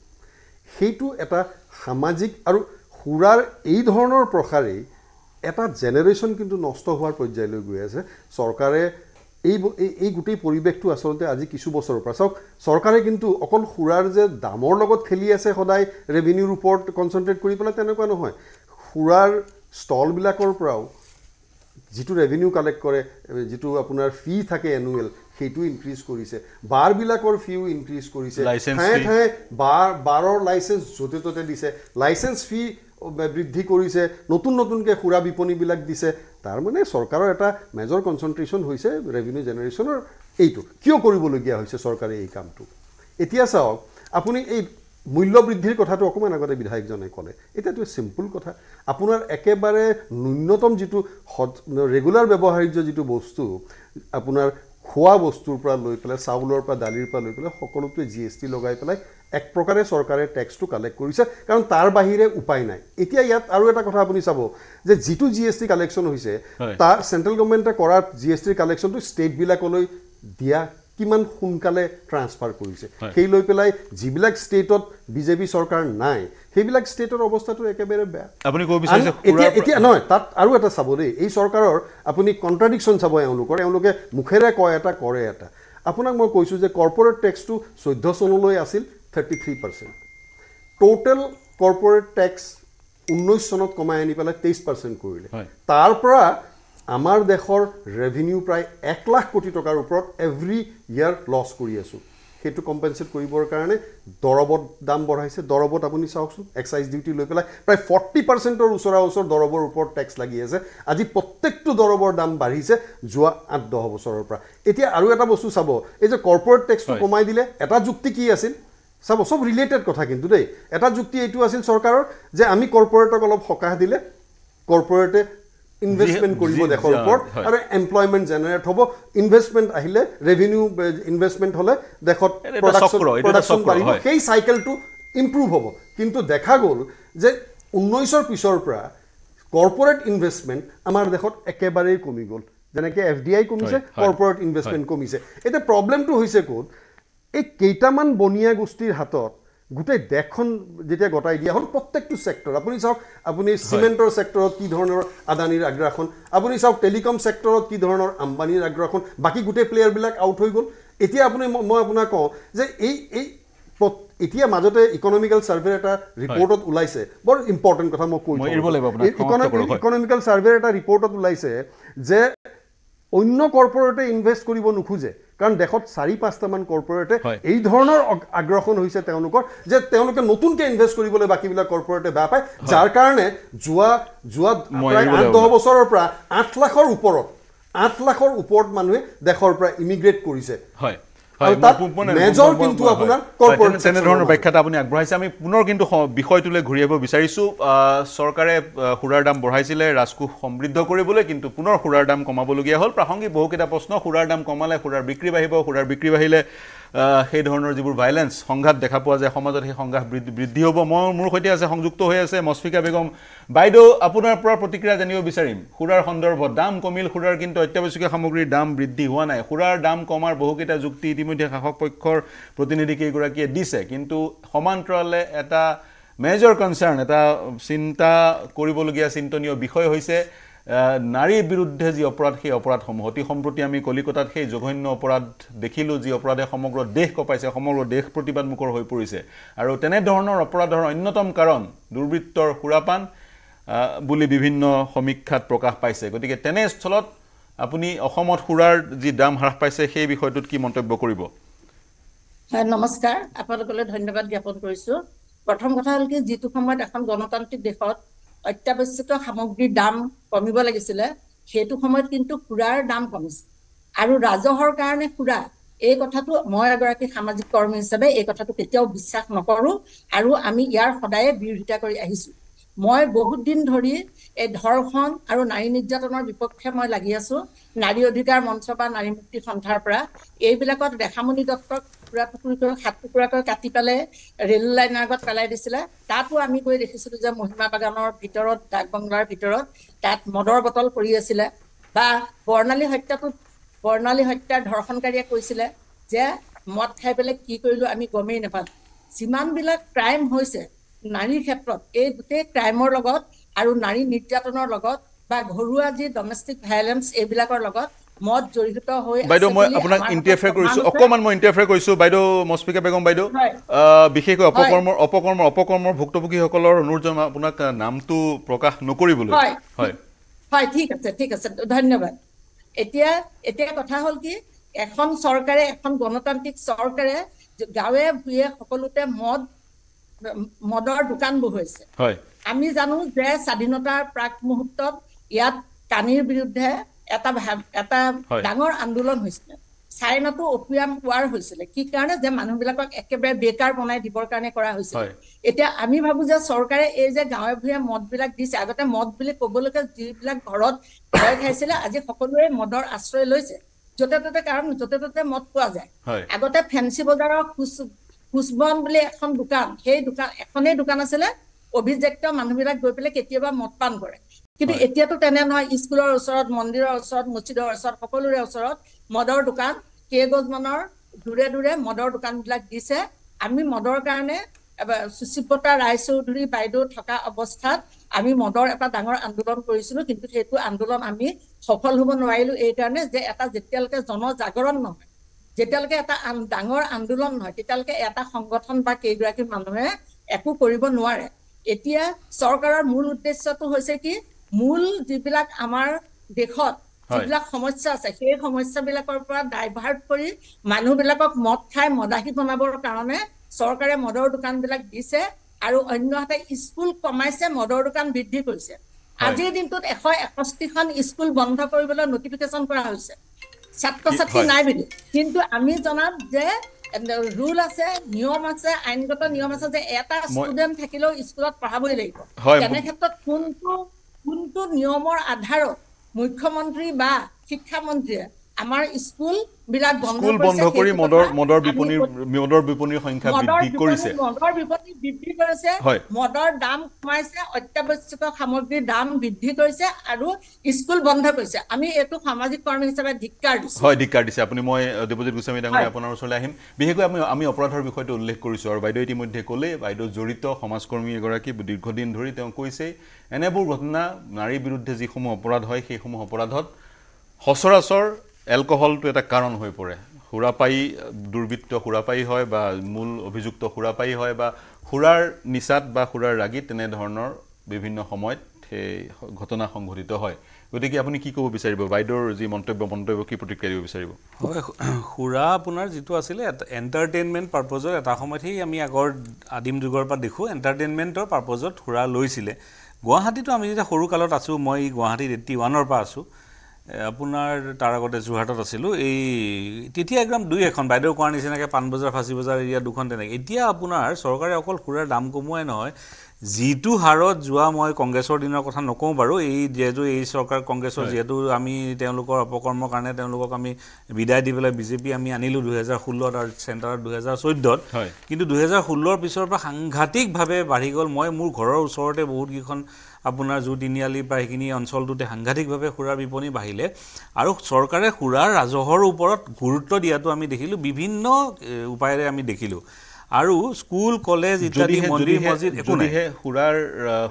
সেইটো এটা সামাজিক আৰু সুৰাৰ এই ধৰণৰ প্ৰসাৰেই এটা জেনেৰেশ্যন কিন্তু নষ্ট হোৱাৰ পৰ্যায়লৈ গৈ আছে চৰকাৰে এই গোটেই পৰিৱেশটো আচলতে আজি কিছু বছৰৰ পৰা চাওক চৰকাৰে কিন্তু অকল সুৰাৰ যে দামৰ লগত খেলি আছে সদায় ৰেভিনিউৰ ওপৰত কনচেনট্ৰেট কৰি পেলাই তেনেকুৱা নহয় সুৰাৰ ষ্টলবিলাকৰ পৰাও যিটো ৰেভিনিউ কালেক্ট কৰে যিটো আপোনাৰ ফি থাকে এনুৱেল সেইটো ইনক্ৰিজ কৰিছে বাৰবিলাকৰ ফিও ইনক্ৰিজ কৰিছে ঠায়ে ঠায়ে বাৰৰ লাইচেঞ্চ য'তে ত'তে দিছে লাইচেঞ্চ ফি বৃদ্ধি কৰিছে নতুনকৈ সুৰা বিপণীবিলাক দিছে তাৰ মানে চৰকাৰৰ এটা মেজৰ কনচেনট্ৰেশ্যন হৈছে ৰেভিনিউ জেনেৰেশ্যনৰ এইটো কিয় কৰিবলগীয়া হৈছে চৰকাৰে এই কামটো এতিয়া চাওক আপুনি এই মূল্য বৃদ্ধিৰ কথাটো অকণমান আগতে বিধায়কজনে ক'লে এতিয়াতো চিম্পুল কথা আপোনাৰ একেবাৰে ন্যূনতম যিটো ৰেগুলাৰ ব্যৱহাৰ্য যিটো বস্তু আপোনাৰ খোৱা বস্তুৰ পৰা লৈ পেলাই চাউলৰ পৰা দালিৰ পৰা লৈ পেলাই সকলোতে GST লগাই পেলাই এক প্ৰকাৰে চৰকাৰে টেক্সটো কালেক্ট কৰিছে কাৰণ তাৰ বাহিৰে উপায় নাই এতিয়া ইয়াত আৰু এটা কথা আপুনি চাব যে যিটো GST কালেকশ্যন হৈছে তাৰ চেণ্ট্ৰেল গভৰ্ণমেণ্টে কৰা GST কালেকশ্যনটো ষ্টেটবিলাকলৈ দিয়া কিমান সোনকালে ট্ৰান্সফাৰ কৰিছে সেই লৈ পেলাই যিবিলাক ষ্টেটত বিজেপি চৰকাৰ নাই সেইবিলাক ষ্টেটৰ অৱস্থাটো একেবাৰে বেয়া আপুনি ক'ব বিচাৰিছে এতিয়া নহয় তাত আৰু এটা চাব দেই এই চৰকাৰৰ আপুনি কণ্ট্ৰাডিকশ্যন চাব এওঁলোকে মুখেৰে কয় এটা কৰে এটা আপোনাক মই কৈছোঁ যে কৰ্পৰেট টেক্সটো 14 চনলৈ আছিল 33% টোটেল কৰ্পৰেট টেক্স 19 চনত কমাই আনি পেলাই 23% কৰিলে তাৰ পৰা আমাৰ দেশৰ ৰেভিনিউ প্ৰায় 1 লাখ কোটি টকাৰ ওপৰত এভৰি ইয়াৰ লছ কৰি আছোঁ সেইটো কম্পেনচেট কৰিবৰ কাৰণে দৰবত দাম বঢ়াইছে দৰবত আপুনি চাওকচোন এক্সাইজ ডিউটি লৈ পেলাই প্ৰায় 40%ৰ ওচৰ দৰবৰ ওপৰত টেক্স লাগি আছে আজি প্ৰত্যেকটো দৰবৰ দাম বাঢ়িছে যোৱা 8-10 বছৰৰ পৰা এতিয়া আৰু এটা বস্তু চাব এই যে কৰ্পৰেট টেক্সটো কমাই দিলে এটা যুক্তি কি আছিল চাব সব ৰিলেটেড কথা কিন্তু দেই এটা যুক্তি এইটো আছিল চৰকাৰৰ যে আমি কৰ্পৰেটক অলপ সকাহ দিলে কৰ্পৰেটে ইনভেষ্টমেণ্ট কৰিব দেশৰ ওপৰত আৰু এমপ্লয়মেণ্ট জেনেৰেট হ'ব ইনভেষ্টমেণ্ট আহিলে ৰেভিনিউ ইনভেষ্টমেণ্ট হ'লে দেশত প্ৰডাকশ্যন বাঢ়িব সেই চাইকেলটো ইম্প্ৰুভ হ'ব কিন্তু দেখা গ'ল যে 19ৰ পিছৰ পৰা কৰ্পৰেট ইনভেষ্টমেণ্ট আমাৰ দেশত একেবাৰেই কমি গ'ল যেনেকৈ FDI কমিছে কৰ্পৰেট ইনভেষ্টমেণ্ট কমিছে এতিয়া প্ৰব্লেমটো হৈছে ক'ত এই কেইটামান বনিয়া গোষ্ঠীৰ হাতত গোটেই দেশখন যেতিয়া গতাই দিয়া হ'ল প্ৰত্যেকটো ছেক্টৰ আপুনি চাওক আপুনি চিমেণ্টৰ ছেক্টৰত কি ধৰণৰ আদানীৰ আগ্ৰাসন আপুনি চাওক টেলিকম ছেক্টৰত কি ধৰণৰ আম্বানীৰ আগ্ৰাসন বাকী গোটেই প্লেয়াৰবিলাক আউট হৈ গ'ল এতিয়া আপুনি মই আপোনাক কওঁ যে এই এতিয়া মাজতে ইকনমিকেল ছাৰ্ভে এটা ৰিপৰ্টত ওলাইছে বৰ ইম্পৰ্টেণ্ট কথা মই কৈ ইকনমিকেল ছাৰ্ভে এটা ৰিপৰ্টত ওলাইছে যে অন্য কৰ্পৰেটে ইনভেষ্ট কৰিব নোখোজে কাৰণ দেশত 4-5টামান কৰ্পৰেটে এই ধৰণৰ আগ্ৰাসন হৈছে তেওঁলোকৰ যে তেওঁলোকে নতুনকৈ ইনভেষ্ট কৰিবলৈ বাকীবিলাক কৰ্পৰেটে বেয়া পায় যাৰ কাৰণে যোৱা 8-10 বছৰৰ পৰা 8 লাখৰ ওপৰত মানুহে দেশৰ পৰা ইমিগ্ৰেট কৰিছে তেনেধৰণৰ ব্যাখ্যাটা আপুনি আগবঢ়াইছে আমি পুনৰ কিন্তু বিষয়টোলৈ ঘূৰি আহিব বিচাৰিছোঁ চৰকাৰে সুৰাৰ দাম বঢ়াইছিলে ৰাজকোষ সমৃদ্ধ কৰিবলৈ কিন্তু পুনৰ সুৰাৰ দাম কমাবলগীয়া হ'ল প্ৰাসংগিক বহুকেইটা প্ৰশ্ন সুৰাৰ দাম কমালে সুৰাৰ বিক্ৰী বাঢ়িব সুৰাৰ বিক্ৰী বাঢ়িলে সেই ধৰণৰ যিবোৰ ভাইলেন্স সংঘাত দেখা পোৱা যায় সমাজত সেই সংঘাত বৃদ্ধি হ'ব মোৰ সৈতে আছে সংযুক্ত হৈ আছে মছফিকা বেগম বাইদেউ আপোনাৰ পৰা প্ৰতিক্ৰিয়া জানিব বিচাৰিম সুৰাৰ সন্দৰ্ভত দাম কমিল সুৰাৰ কিন্তু অত্যাৱশ্যকীয় সামগ্ৰীৰ দাম বৃদ্ধি হোৱা নাই সুৰাৰ দাম কমাৰ বহুকেইটা যুক্তি ইতিমধ্যে শাসক পক্ষৰ প্ৰতিনিধি কেইগৰাকীয়ে দিছে কিন্তু সমান্তৰালে এটা মেজৰ কনচাৰ্ণ এটা চিন্তা কৰিবলগীয়া চিন্তনীয় বিষয় হৈছে নাৰীৰ বিৰুদ্ধে যি অপৰাধ সেই অপৰাধসমূহ অতি সম্প্ৰতি আমি কলিকতাত সেই জঘন্য অপৰাধ দেখিলোঁ যি অপৰাধে সমগ্ৰ দেশ কঁপাইছে সমগ্ৰ দেশ প্ৰতিবাদমুখৰ হৈ পৰিছে আৰু তেনেধৰণৰ অপৰাধৰ অন্যতম কাৰণ দুৰ্বৃত্তৰ সুৰাপান বুলি বিভিন্ন সমীক্ষাত প্ৰকাশ পাইছে গতিকে তেনেস্থলত আপুনি অসমত সুৰাৰ যি দাম হ্ৰাস পাইছে সেই বিষয়টোত কি মন্তব্য কৰিব নমস্কাৰ আপোনালোকলৈ ধন্যবাদ জ্ঞাপন কৰিছোঁ প্ৰথম কথা হ'ল কি যিটো সময়ত এখন গণতান্ত্ৰিক দেশত অত্যাৱশ্যকীয় সামগ্ৰীৰ দাম কমিব লাগিছিলে সেইটো সময়ত কিন্তু সুৰাৰ দাম কমিছে আৰু ৰাজহৰ কাৰণে সুৰা এই কথাটো মই এগৰাকী সামাজিক কৰ্মী হিচাপে এই কথাটো কেতিয়াও বিশ্বাস নকৰোঁ আৰু আমি ইয়াৰ সদায়ে বিৰোধিতা কৰি আহিছোঁ মই বহুত দিন ধৰি এই ধৰ্ষণ আৰু নাৰী নিৰ্যাতনৰ বিপক্ষে মই লাগি আছোঁ নাৰী অধিকাৰ মঞ্চ বা নাৰী মুক্তি সন্থাৰ পৰা এইবিলাকত ৰেখামণি দত্তক টুকুৰা-টুকুৰিকৈ 7 টুকুৰাকৈ কাটি পেলাই ৰেল লাইনৰ আগত পেলাই দিছিলে তাতো আমি গৈ দেখিছিলোঁ যে মহিমা বাগানৰ ভিতৰত ডাক বাংলাৰ ভিতৰত তাত মদৰ বটল পৰি আছিলে বা বৰ্ণালী হত্যাৰ ধৰ্ষণকাৰীয়ে কৈছিলে যে মদ খাই পেলাই কি কৰিলোঁ আমি গমেই নাপালোঁ যিমানবিলাক ক্ৰাইম হৈছে নাৰীৰ ক্ষেত্ৰত এই গোটেই ক্ৰাইমৰ লগত আৰু নাৰী নিৰ্যাতনৰ লগত বা ঘৰুৱা যি ডমেষ্টিক ভাইলেন্স এইবিলাকৰ লগত মদ জড়িত হৈ বাইদেউ মই আপোনাক ইণ্টাৰফেয়াৰ কৰিছোঁ বাইদেউ মছফিকা বেগম বাইদেউ বিশেষকৈ অপকৰ্মৰ ভুক্তভোগীসকলৰ অনুৰোধ আপোনাক নামটো প্ৰকাশ নকৰিবলৈ হয় ঠিক আছে ধন্যবাদ এতিয়া কথা হ'ল কি এখন চৰকাৰে এখন গণতান্ত্ৰিক চৰকাৰে গাঁৱে ভূঞে সকলোতে মদৰ দোকান বহুৱাইছে আমি জানো যে স্বাধীনতাৰ প্ৰাক মুহূৰ্তত ইয়াত কানিৰ বিৰুদ্ধে এটা ডাঙৰ আন্দোলন হৈছিলে চাইনাতো অপিয়াম ৱাৰ হৈছিলে কি কাৰণে যে মানুহবিলাকক একেবাৰে বেকাৰ বনাই দিবৰ কাৰণে কৰা হৈছিলে এতিয়া আমি ভাবো যে চৰকাৰে এই যে গাঁৱে ভূঞে মদবিলাক দিছে আগতে মদ বুলি ক'বলৈকে যিবিলাক ঘৰত ভয় খাইছিলে আজি সকলোৱে মদৰ আশ্ৰয় লৈছে য'তে ত'তে মদ পোৱা যায় আগতে ফেঞ্চি বজাৰৰ খুচবন বুলি এখন দোকান সেই এখনেই দোকান আছিলে অভিযুক্ত মানুহবিলাক গৈ পেলাই কেতিয়াবা মদ পান কৰে কিন্তু এতিয়াতো তেনে নহয় স্কুলৰ ওচৰত মন্দিৰৰ ওচৰত মছজিদৰ ওচৰত সকলোৰে ওচৰত মদৰ দোকান কেইগজমানৰ দূৰে মদৰ দোকানবিলাক দিছে আমি মদৰ কাৰণে সুচিপ্ৰতা ৰায়চৌধুৰী বাইদেউ থকা অৱস্থাত আমি মদৰ এটা ডাঙৰ আন্দোলন কৰিছিলোঁ কিন্তু সেইটো আন্দোলন আমি সফল হ'ব নোৱাৰিলোঁ এই কাৰণে যে এটা যেতিয়ালৈকে জনজাগৰণ নহয় যেতিয়ালৈকে এটা ডাঙৰ আন্দোলন নহয় তেতিয়ালৈকে এটা সংগঠন বা কেইগৰাকী মানুহে একো কৰিব নোৱাৰে এতিয়া চৰকাৰৰ মূল উদ্দেশ্যটো হৈছে কি মূল যিবিলাক আমাৰ দেশত যিবিলাক সমস্যা আছে সেই সমস্যাবিলাকৰ পৰা ডাইভাৰ্ট কৰি মানুহবিলাকক মদ খাই মদাহী বনাবৰ কাৰণে চৰকাৰে মদৰ দোকানবিলাক দিছে আৰু অন্যহাতে স্কুল কমাইছে মদৰ দোকান বৃদ্ধি কৰিছে আজিৰ দিনটোত 161খন স্কুল বন্ধ কৰিবলৈ নটিফিকেশ্যন কৰা হৈছে ছাত্ৰ-ছাত্ৰী নাই বুলি কিন্তু আমি জনাত যে ৰুল আছে নিয়ম আছে আইনগত নিয়ম আছে যে এটা ষ্টুডেণ্ট থাকিলেও স্কুলত পঢ়াবই লাগিব তেনে ক্ষেত্ৰত কোনটো নিয়মৰ আধাৰত মুখ্যমন্ত্ৰী বা শিক্ষামন্ত্ৰীয়ে আমাৰ স্কুল বিলাক স্কুল বন্ধ কৰি মদৰ বিপণীৰ সংখ্যা বৃদ্ধি কৰিছে মদৰ বিপণী বৃদ্ধি কৰিছে মদৰ দাম কমাইছে অত্যাৱশ্যকীয় সামগ্ৰীৰ দাম বৃদ্ধি কৰিছে আৰু স্কুল বন্ধ কৰিছে আমি এইটো সামাজিক কৰ্মী হিচাপে ধিক্কাৰ দিছো হয় ধিক্কাৰ দিছে আপুনি মই দেৱজিৎ গোস্বামী ডাঙৰীয়া আপোনাৰ ওচৰলৈ আহিম বিশেষকৈ আমি অপৰাধৰ বিষয়টো উল্লেখ কৰিছোঁ আৰু বাইদেউ ইতিমধ্যে ক'লে বাইদেউ জড়িত সমাজকৰ্মী এগৰাকী দীৰ্ঘদিন ধৰি তেওঁ কৈছে এনেবোৰ ঘটনা নাৰীৰ বিৰুদ্ধে যিসমূহ অপৰাধ হয় সেইসমূহ অপৰাধত সচৰাচৰ এলকহলটো এটা কাৰণ হৈ পৰে সুৰাপায়ী দুৰ্বৃত্ত সুৰাপায়ী হয় বা মূল অভিযুক্ত সুৰাপায়ী হয় বা সুৰাৰ নিচাত বা সুৰাৰ ৰাগীত তেনেধৰণৰ বিভিন্ন সময়ত সেই ঘটনা সংঘটিত হয় গতিকে আপুনি কি ক'ব বিচাৰিব বাইদেউৰ যি মন্তব্য কি প্ৰতিক্ৰিয়া দিব বিচাৰিব হয় সুৰা আপোনাৰ যিটো আছিলে এণ্টাৰটেইনমেণ্ট পাৰ্পজত এটা সময়তেই আমি আগৰ আদিম যুগৰ পৰা দেখোঁ এণ্টাৰটেইনমেণ্টৰ পাৰ্পজত সুৰা লৈছিলে গুৱাহাটীতো আমি যেতিয়া সৰু কালত আছোঁ মই গুৱাহাটীত 81ৰ পৰা আছোঁ আপোনাৰ তাৰ আগতে যোৰহাটত আছিলোঁ এই তেতিয়া একদম দুই এখন বাইদেউ কোৱাৰ নিচিনাকৈ পাণবজাৰ ফাঁচী বজাৰ এৰিয়া দুখন তেনেকৈ এতিয়া আপোনাৰ চৰকাৰে অকল সুৰাৰ দাম কমোৱাই নহয় যিটো হাৰত যোৱা মই কংগ্ৰেছৰ দিনৰ কথা নকওঁ বাৰু যিহেতু এই চৰকাৰ কংগ্ৰেছৰ যিহেতু আমি তেওঁলোকৰ অপকৰ্মৰ কাৰণে তেওঁলোকক আমি বিদায় দি পেলাই বিজেপি আমি আনিলোঁ 2016 আৰু চেণ্টাৰত 2014 কিন্তু 2016ৰ পিছৰ পৰা সাংঘাতিকভাৱে বাঢ়ি গ'ল মই মোৰ ঘৰৰ ওচৰতে বহুতকেইখন আপোনাৰ জু তিনিআলি বা সেইখিনি অঞ্চলটোতে সাংঘাতিকভাৱে সুৰাৰ বিপণী বাঢ়িলে আৰু চৰকাৰে সুৰাৰ ৰাজহৰ ওপৰত গুৰুত্ব দিয়াটো আমি দেখিলোঁ বিভিন্ন উপায়েৰে আমি দেখিলোঁ আৰু স্কুল কলেজ ইত্যাদি মন্দিৰ মছজিদ একো নাই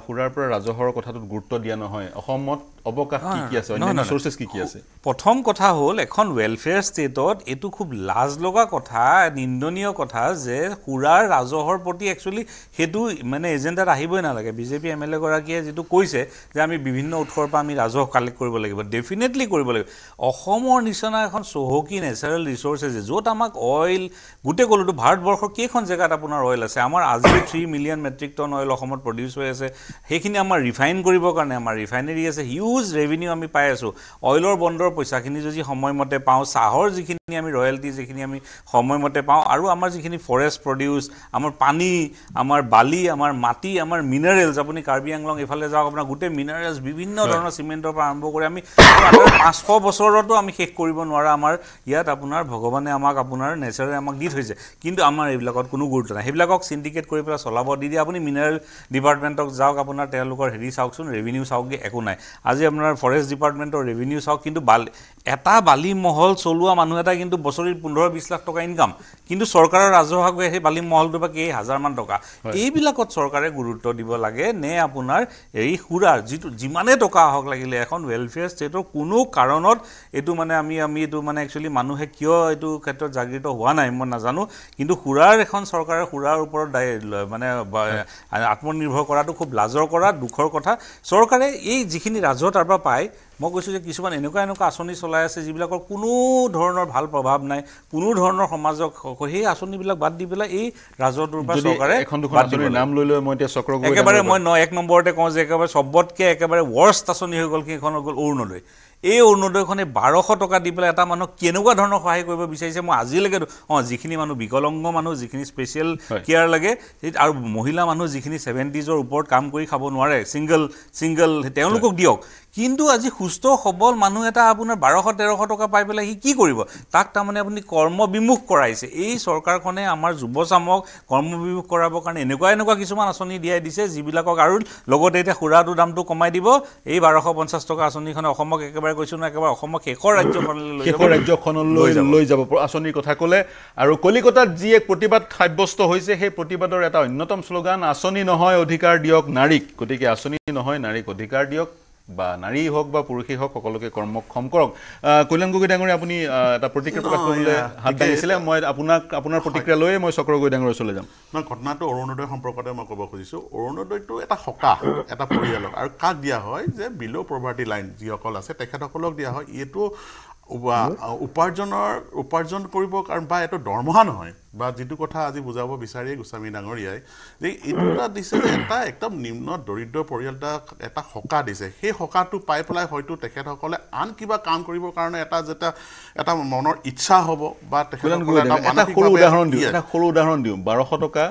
সুৰাৰ পৰা ৰাজহৰ কথাটোত গুৰুত্ব দিয়া নহয় অসমত অৱকাশ কি আছে অন্যান্য সোৰ্চেছ কি আছে প্ৰথম কথা হ'ল এখন ৱেলফেয়াৰ ষ্টেটত এইটো খুব লাজ লগা কথা নিন্দনীয় কথা যে সুৰাৰ ৰাজহৰ প্ৰতি একচুৱেলি সেইটো মানে এজেণ্ডাত আহিবই নালাগে বিজেপি MLA গৰাকীয়ে যিটো কৈছে যে আমি বিভিন্ন উৎসৰ পৰা আমি ৰাজহ কালেক্ট কৰিব লাগিব ডেফিনেটলি কৰিব লাগিব অসমৰ নিচিনা এখন চহকী নেচাৰেল ৰিচোৰ্চেছ য'ত আমাক অইল গোটেই ক'লোতো ভাৰতবৰ্ষৰ কেইখন জেগাত আপোনাৰ অইল আছে আমাৰ আজি 3 মিলিয়ন মেট্ৰিক টন অইল অসমত প্ৰডিউচ হৈ আছে সেইখিনি আমাৰ ৰিফাইন কৰিবৰ কাৰণে আমাৰ ৰিফাইনেৰী আছে হিউজ ৰেভিনিউ আমি পাই আছোঁ অইলৰ বণ্ডৰ পইচাখিনি যদি সময়মতে পাওঁ চাহৰ যিখিনি আমি ৰয়েলটি যিখিনি আমি সময়মতে পাওঁ আৰু আমাৰ যিখিনি ফৰেষ্ট প্ৰডিউচ আমাৰ পানী আমাৰ বালি আমাৰ মাটি আমাৰ মিনাৰেলছ আপুনি কাৰ্বি আংলং এইফালে যাওক আপোনাৰ গোটেই মিনাৰেলছ বিভিন্ন ধৰণৰ চিমেণ্টৰ পৰা আৰম্ভ কৰি আমি 500 বছৰতো আমি শেষ কৰিব নোৱাৰা আমাৰ ইয়াত আপোনাৰ ভগৱানে আমাক আপোনাৰ নেচাৰে আমাক দি থৈছে কিন্তু আমাৰ এইবিলাকত কোনো গুৰুত্ব নাই সেইবিলাকক চিণ্ডিকেট কৰি পেলাই চলাব দি দিয়ে আপুনি মিনাৰেল ডিপাৰ্টমেণ্টক যাওক আপোনাৰ তেওঁলোকৰ হেৰি চাওকচোন ৰেভিনিউ চাওকগৈ একো নাই আজি আপোনাৰ ফৰেষ্ট ডিপাৰ্টমেণ্টৰ ৰেভিনিউ চাওক কিন্তু এটা বালি মহল চলোৱা মানুহ এটা কিন্তু বছৰি 15-20 লাখ টকা ইনকাম কিন্তু চৰকাৰৰ ৰাজহ সেই বালি মহলটো বা কেইহাজাৰমান টকা এইবিলাকত চৰকাৰে গুৰুত্ব দিব লাগে নে আপোনাৰ এই সুৰাৰ যিটো যিমানে টকা আহক লাগিলে এখন ৱেলফেয়াৰ ষ্টেটৰ কোনো কাৰণত এইটো মানে আমি এইটো মানে একচুৱেলি মানুহে কিয় এইটো ক্ষেত্ৰত জাগৃত হোৱা নাই মই নাজানো কিন্তু সুৰাৰ এখন চৰকাৰে সুৰাৰ ওপৰত মানে আত্মনিৰ্ভৰ কৰাটো খুব লাজৰ কৰা দুখৰ কথা চৰকাৰে এই যিখিনি ৰাজহ তাৰ পৰা পায় মই কৈছোঁ যে কিছুমান এনেকুৱা আঁচনি চলাই আছে যিবিলাকৰ কোনো ধৰণৰ ভাল প্ৰভাৱ নাই কোনো ধৰণৰ সমাজক সেই আঁচনিবিলাক বাদ দি পেলাই এই ৰাজহটোৰ পৰা চৰকাৰে নাম লৈ মই এতিয়া চক্ৰ একেবাৰে মই 1 নম্বৰতে কওঁ যে একেবাৰে চবতকৈ একেবাৰে ৱৰ্ষ্ট আঁচনি হৈ গ'ল সেইখন হৈ গ'ল অৰুণোদয় এই অৰুণোদয়খনে 1200 টকা দি পেলাই এটা মানুহক কেনেকুৱা ধৰণৰ সহায় কৰিব বিচাৰিছে মই আজিলৈকে যিখিনি মানুহ বিকলাংগ মানুহ যিখিনি স্পেচিয়েল কেয়াৰ লাগে আৰু মহিলা মানুহ যিখিনি 70s ওপৰত কাম কৰি খাব নোৱাৰে ছিংগল তেওঁলোকক দিয়ক কিন্তু আজি সুস্থ সবল মানুহ এটা আপোনাৰ 1200-1300 টকা পাই পেলাই সি কি কৰিব তাক তাৰমানে আপুনি কৰ্মবিমুখ কৰাইছে এই চৰকাৰখনে আমাৰ যুৱচামক কৰ্মবিমুখ কৰাবৰ কাৰণে এনেকুৱা কিছুমান আঁচনি দিয়াই দিছে যিবিলাকক আৰু লগতে এতিয়া সুৰাটোৰ দামটো কমাই দিব এই 1250 টকা আঁচনিখনে অসমক একেবাৰে কৈছোঁ না একেবাৰে অসমক শেষৰ ৰাজ্যখনলৈ লৈ যাব আঁচনিৰ কথা ক'লে আৰু কলিকতাত যি এক প্ৰতিবাদ সাব্যস্ত হৈছে সেই প্ৰতিবাদৰ এটা অন্যতম শ্লোগান আঁচনি নহয় অধিকাৰ দিয়ক নাৰীক গতিকে আঁচনি নহয় নাৰীক অধিকাৰ দিয়ক বা নাৰী হওক বা পুৰুষেই হওক সকলোকে কৰ্মক্ষম কৰক কল্যাণ গগৈ ডাঙৰীয়া আপুনি এটা প্ৰতিক্ৰিয়া প্ৰকাশ কৰিবলৈ হাত দাঙিছিলে মই আপোনাৰ প্ৰতিক্ৰিয়া লৈয়ে মই চক্ৰ গগৈ ডাঙৰীয়া ওচৰলৈ যাম ঘটনাটো অৰুণোদয় সম্পৰ্কতে মই ক'ব খুজিছোঁ অৰুণোদয়টো এটা সকাহ এটা পৰিয়ালক আৰু কাক দিয়া হয় যে বিল' পভাৰ্টি লাইন যিসকল আছে তেখেতসকলক দিয়া হয় এইটো উপাৰ্জন কৰিব কাৰণ বা এইটো দৰমহা নহয় বা যিটো কথা আজি বুজাব বিচাৰিয়ে গোস্বামী ডাঙৰীয়াই যে এইটো এটা দিছে যে এটা একদম নিম্ন দৰিদ্ৰ পৰিয়াল এটা সকাহ দিছে সেই সকাহটো পাই পেলাই হয়তো তেখেতসকলে আন কিবা কাম কৰিবৰ কাৰণে এটা মনৰ ইচ্ছা হ'ব বা তেখেতসকলে এটা সৰু উদাহৰণ দিওঁ 1200 টকা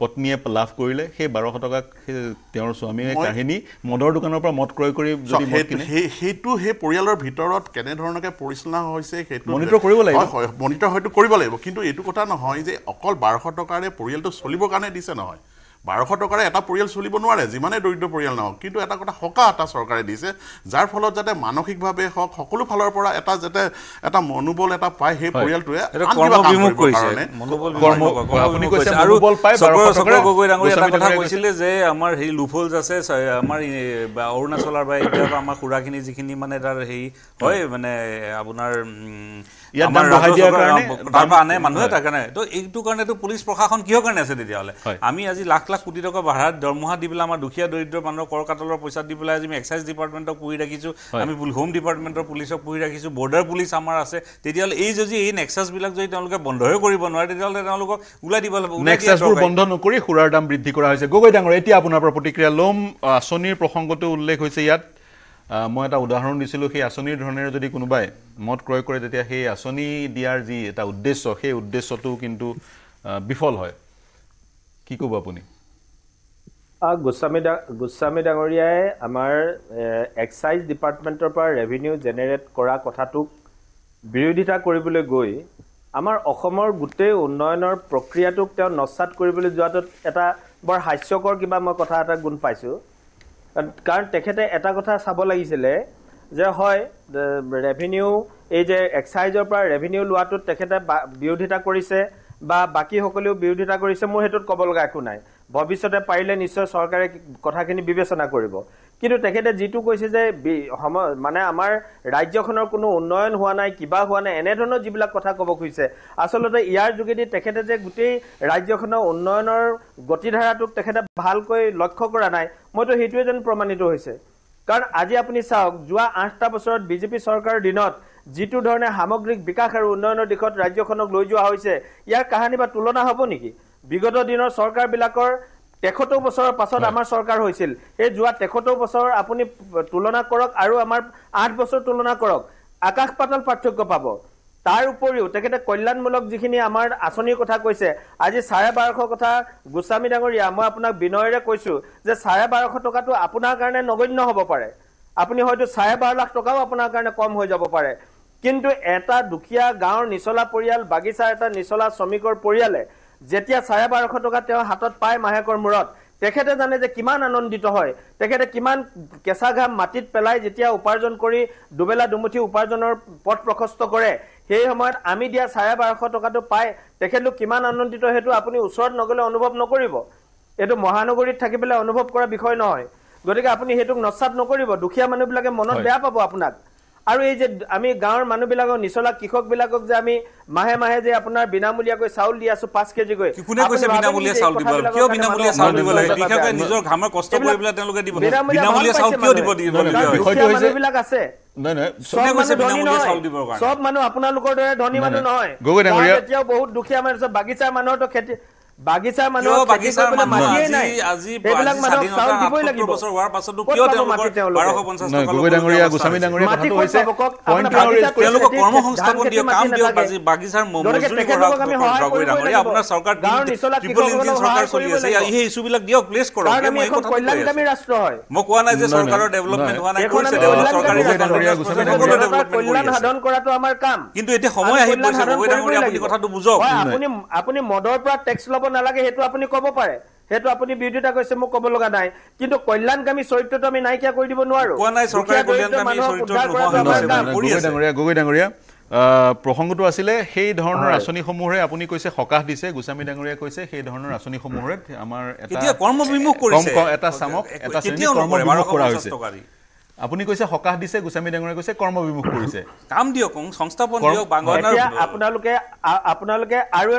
পত্নীয়ে লাভ কৰিলে সেই 1200 টকাক তেওঁৰ স্বামীয়ে কাহিনী মদৰ দোকানৰ পৰা মদ ক্ৰয় কৰি যদি সেইটো সেই পৰিয়ালৰ ভিতৰত কেনেধৰণকে পৰিচালনা হৈছে সেইটো মনিটৰ কৰিব লাগিব হয় মনিটৰ হয়তো কৰিব লাগিব কিন্তু এইটো কথা নহয় যে অকল 1200 টকাৰে পৰিয়ালটো চলিবৰ কাৰণে দিছে নহয় 1200 টকাৰে এটা পৰিয়াল চলিব নোৱাৰে যিমানে দৰিদ্ৰ পৰিয়াল নহওক কিন্তু এটা কথা সকাহ এটা চৰকাৰে দিছে যাৰ ফলত যাতে মানসিকভাৱে হওক সকলো ফালৰ পৰা এটা মনোবল এটা পায় সেই পৰিয়ালটোৱে কৈছিলে যে আমাৰ হেৰি লুফলছ আছে আমাৰ অৰুণাচলৰ বা এতিয়া আমাৰ খুৰাখিনি যিখিনি মানে তাৰ হেৰি হয় মানে আপোনাৰ আনে মানুহে তাৰ কাৰণে তো এইটো কাৰণেতো পুলিচ প্ৰশাসন কিহৰ কাৰণে আছে তেতিয়াহ'লে আমি আজি লাখ কোটি টকা ভাড়াত দৰমহা দি পেলাই আমাৰ দুখীয়া দৰিদ্ৰ মানুহৰ কৰ কাটলৰ পইচা দি পেলাই আমি এক্সাইজ ডিপাৰ্টমেণ্টক পুহি ৰাখিছোঁ আমি হোম ডিপাৰ্টমেণ্টৰ পুলিচক পুহি ৰাখিছোঁ বৰ্ডাৰ পুলিচ আমাৰ আছে তেতিয়াহ'লে এই নেক্সাছবিলাক যদি তেওঁলোকে বন্ধই কৰিব নোৱাৰে তেতিয়াহ'লে তেওঁলোকক ওলাই দিব লাগিব নেক্সাছবোৰ বন্ধ নকৰি সুৰাৰ দাম বৃদ্ধি কৰা হৈছে গগৈ ডাঙৰ এতিয়া আপোনাৰ পৰা প্ৰতিক্ৰিয়া ল'ম আঁচনিৰ প্ৰসংগটো উল্লেখ হৈছে ইয়াত মই এটা উদাহৰণ দিছিলোঁ সেই আঁচনিৰ ধৰণেৰে যদি কোনোবাই মদ ক্ৰয় কৰে তেতিয়া সেই আঁচনি দিয়াৰ যি এটা উদ্দেশ্য সেই উদ্দেশ্যটো কিন্তু বিফল হয় কি ক'ব আপুনি গোস্বামী ডাঙৰীয়াই আমাৰ এক্সাইজ ডিপাৰ্টমেণ্টৰ পৰা ৰেভিনিউ জেনেৰেট কৰা কথাটোক বিৰোধিতা কৰিবলৈ গৈ আমাৰ অসমৰ গোটেই উন্নয়নৰ প্ৰক্ৰিয়াটোক তেওঁ নস্যাৎ কৰিবলৈ যোৱাটোত এটা বৰ হাস্যকৰ কিবা মই কথা এটা গুণ পাইছোঁ কাৰণ তেখেতে এটা কথা চাব লাগিছিলে যে হয় ৰেভিনিউ এই যে এক্সাইজৰ পৰা ৰেভিনিউ লোৱাটোত তেখেতে বিৰোধিতা কৰিছে বা বাকীসকলেও বিৰোধিতা কৰিছে মোৰ সেইটোত ক'ব লগা একো নাই ভৱিষ্যতে পাৰিলে নিশ্চয় চৰকাৰে কথাখিনি বিবেচনা কৰিব কিন্তু তেখেতে যিটো কৈছে যে মানে আমাৰ ৰাজ্যখনৰ কোনো উন্নয়ন হোৱা নাই কিবা হোৱা নাই এনেধৰণৰ যিবিলাক কথা ক'ব খুজিছে আচলতে ইয়াৰ যোগেদি তেখেতে যে গোটেই ৰাজ্যখনৰ উন্নয়নৰ গতিধাৰাটোক তেখেতে ভালকৈ লক্ষ্য কৰা নাই মইতো সেইটোৱে যেন প্ৰমাণিত হৈছে কাৰণ আজি আপুনি চাওক যোৱা 8টা বছৰত বিজেপি চৰকাৰৰ দিনত যিটো ধৰণে সামগ্ৰিক বিকাশ আৰু উন্নয়নৰ দিশত ৰাজ্যখনক লৈ যোৱা হৈছে ইয়াৰ কাহিনী বা তুলনা হ'ব নেকি বিগত দিনৰ চৰকাৰবিলাকৰ 73 বছৰৰ পাছত আমাৰ চৰকাৰ হৈছিল এই যোৱা 73 বছৰ আপুনি তুলনা কৰক আৰু আমাৰ 8 বছৰ তুলনা কৰক আকাশ পাতাল পাৰ্থক্য পাব তাৰ উপৰিও তেখেতে কল্যাণমূলক যিখিনি আমাৰ আঁচনিৰ কথা কৈছে আজি 1250 কথা গোস্বামী ডাঙৰীয়া মই আপোনাক বিনয়েৰে কৈছোঁ যে 1250 টকাটো আপোনাৰ কাৰণে নগণ্য হ'ব পাৰে আপুনি হয়তো 12.5 লাখ টকাও আপোনাৰ কাৰণে কম হৈ যাব পাৰে কিন্তু এটা দুখীয়া গাঁৱৰ নিচলা পৰিয়াল বাগিচাৰ এটা নিচলা শ্ৰমিকৰ পৰিয়ালে যেতিয়া 1250 টকা তেওঁ হাতত পায় মাহেকৰ মূৰত তেখেতে জানে যে কিমান আনন্দিত হয় তেখেতে কিমান কেঁচা ঘাম মাটিত পেলাই যেতিয়া উপাৰ্জন কৰি দুবেলা দুমুঠি উপাৰ্জনৰ পথ প্ৰশস্ত কৰে সেই সময়ত আমি দিয়া 1250 টকাটো পায় তেখেতলো কিমান আনন্দিত হেতু আপুনি ওচৰত নগলে অনুভৱ নকৰিব এটো মহানগৰীত থাকি পেলাই অনুভৱ কৰা বিষয় নহয় গতিকে আপুনি হেতুক নস্যাৎ নকৰিব দুখীয়া মানুহবিলাকে মনত বেয়া পাব আপোনাক আৰু এই যে আমি গাঁৱৰ মানুহবিলাকক নিচলা কৃষকবিলাকক যে আমি মাহে মাহে যে আপোনাৰ বিনামূলীয়াকৈ চাউল দি আছো 5 কেজি গৈ কোনে কৈছে বিনামূলীয়া চাউল দিব কিয় বিনামূলীয়া চাউল দিব লাগে কৃষকে নিজৰ ঘামৰ কষ্ট কৰি পেলাই তেওঁলোকে দিব বিনামূলীয়া চাউল কিয় দিব বিষয়টো হৈছে মানুহবিলাক আছে নাই নাই কোনে কৈছে বিনামূলীয়া চাউল দিবৰ কাৰণে সব মানুহ আপোনালোকৰ দৰে ধনী মানুহ নহয় এতিয়াও বহুত দুখীয়া মানুহ আছে বাগিচাৰ মানুহটো খেতি বাগিচাৰ মানুহ বাগিচাৰ মাটিয়ে নাই আজি এইবিলাক মানুহ চাউল দিবই লাগিব বছৰ হোৱাৰ পাছতো কিয় তেওঁলোকৰ 1250 টকা গগৈ ডাঙৰীয়া গোস্বামী ডাঙৰীয়া কথাটো হৈছে তেওঁলোকক কৰ্মসংস্থাপন দিয়ক কাম দিয়ক বাগিচাৰ মজুৰি কৰক গগৈ ডাঙৰীয়া আপোনাৰ চৰকাৰ ট্ৰিপল ইঞ্জিন চৰকাৰ চলি আছে এই ইস্যুবিলাক দিয়ক প্লেচ কৰক আমি এখন কল্যাণকামী ৰাষ্ট্ৰ হয় মই কোৱা নাই যে চৰকাৰৰ ডেভেলপমেন্ট হোৱা নাই কৈছে চৰকাৰে কল্যাণ সাধন কৰাটো আমাৰ কাম কিন্তু এতিয়া সময় আহি পৰিছে গগৈ ডাঙৰীয়া আপুনি কথাটো বুজক আপুনি মদৰ পৰা টেক্স লব নালাগে হেতু আপুনি ক'ব পাৰে হেতু আপুনি বিৰোধিতা কৈছে মোক ক'ব লগা নাই কিন্তু কল্যাণকামী চৰিত্ৰটো আমি নাইকিয়া কৰি দিব নোৱাৰো কোৱা নাই চৰকাৰে কল্যাণকামী চৰিত্ৰ গগৈ ডাঙৰীয়া প্ৰসংগটো আছিলে সেই ধৰণৰ আঁচনিসমূহৰে আপুনি কৈছে সকাহ দিছে গোস্বামী ডাঙৰীয়া কৈছে সেই ধৰণৰ আঁচনিসমূহৰে আমাৰ এটা কৰ্মবিমুখ কৰিছে এটা চামক এটা শ্ৰেণী কৰ্মবিমুখ কৰা হৈছে আপুনি কৈছে সকাহ দিছে গোস্বামী ডাঙৰীয়া কৈছে কৰ্মবিমুখ কৰিছে কাম দিয়ক সংস্থাপন দিয়ক আপোনালোকে আৰু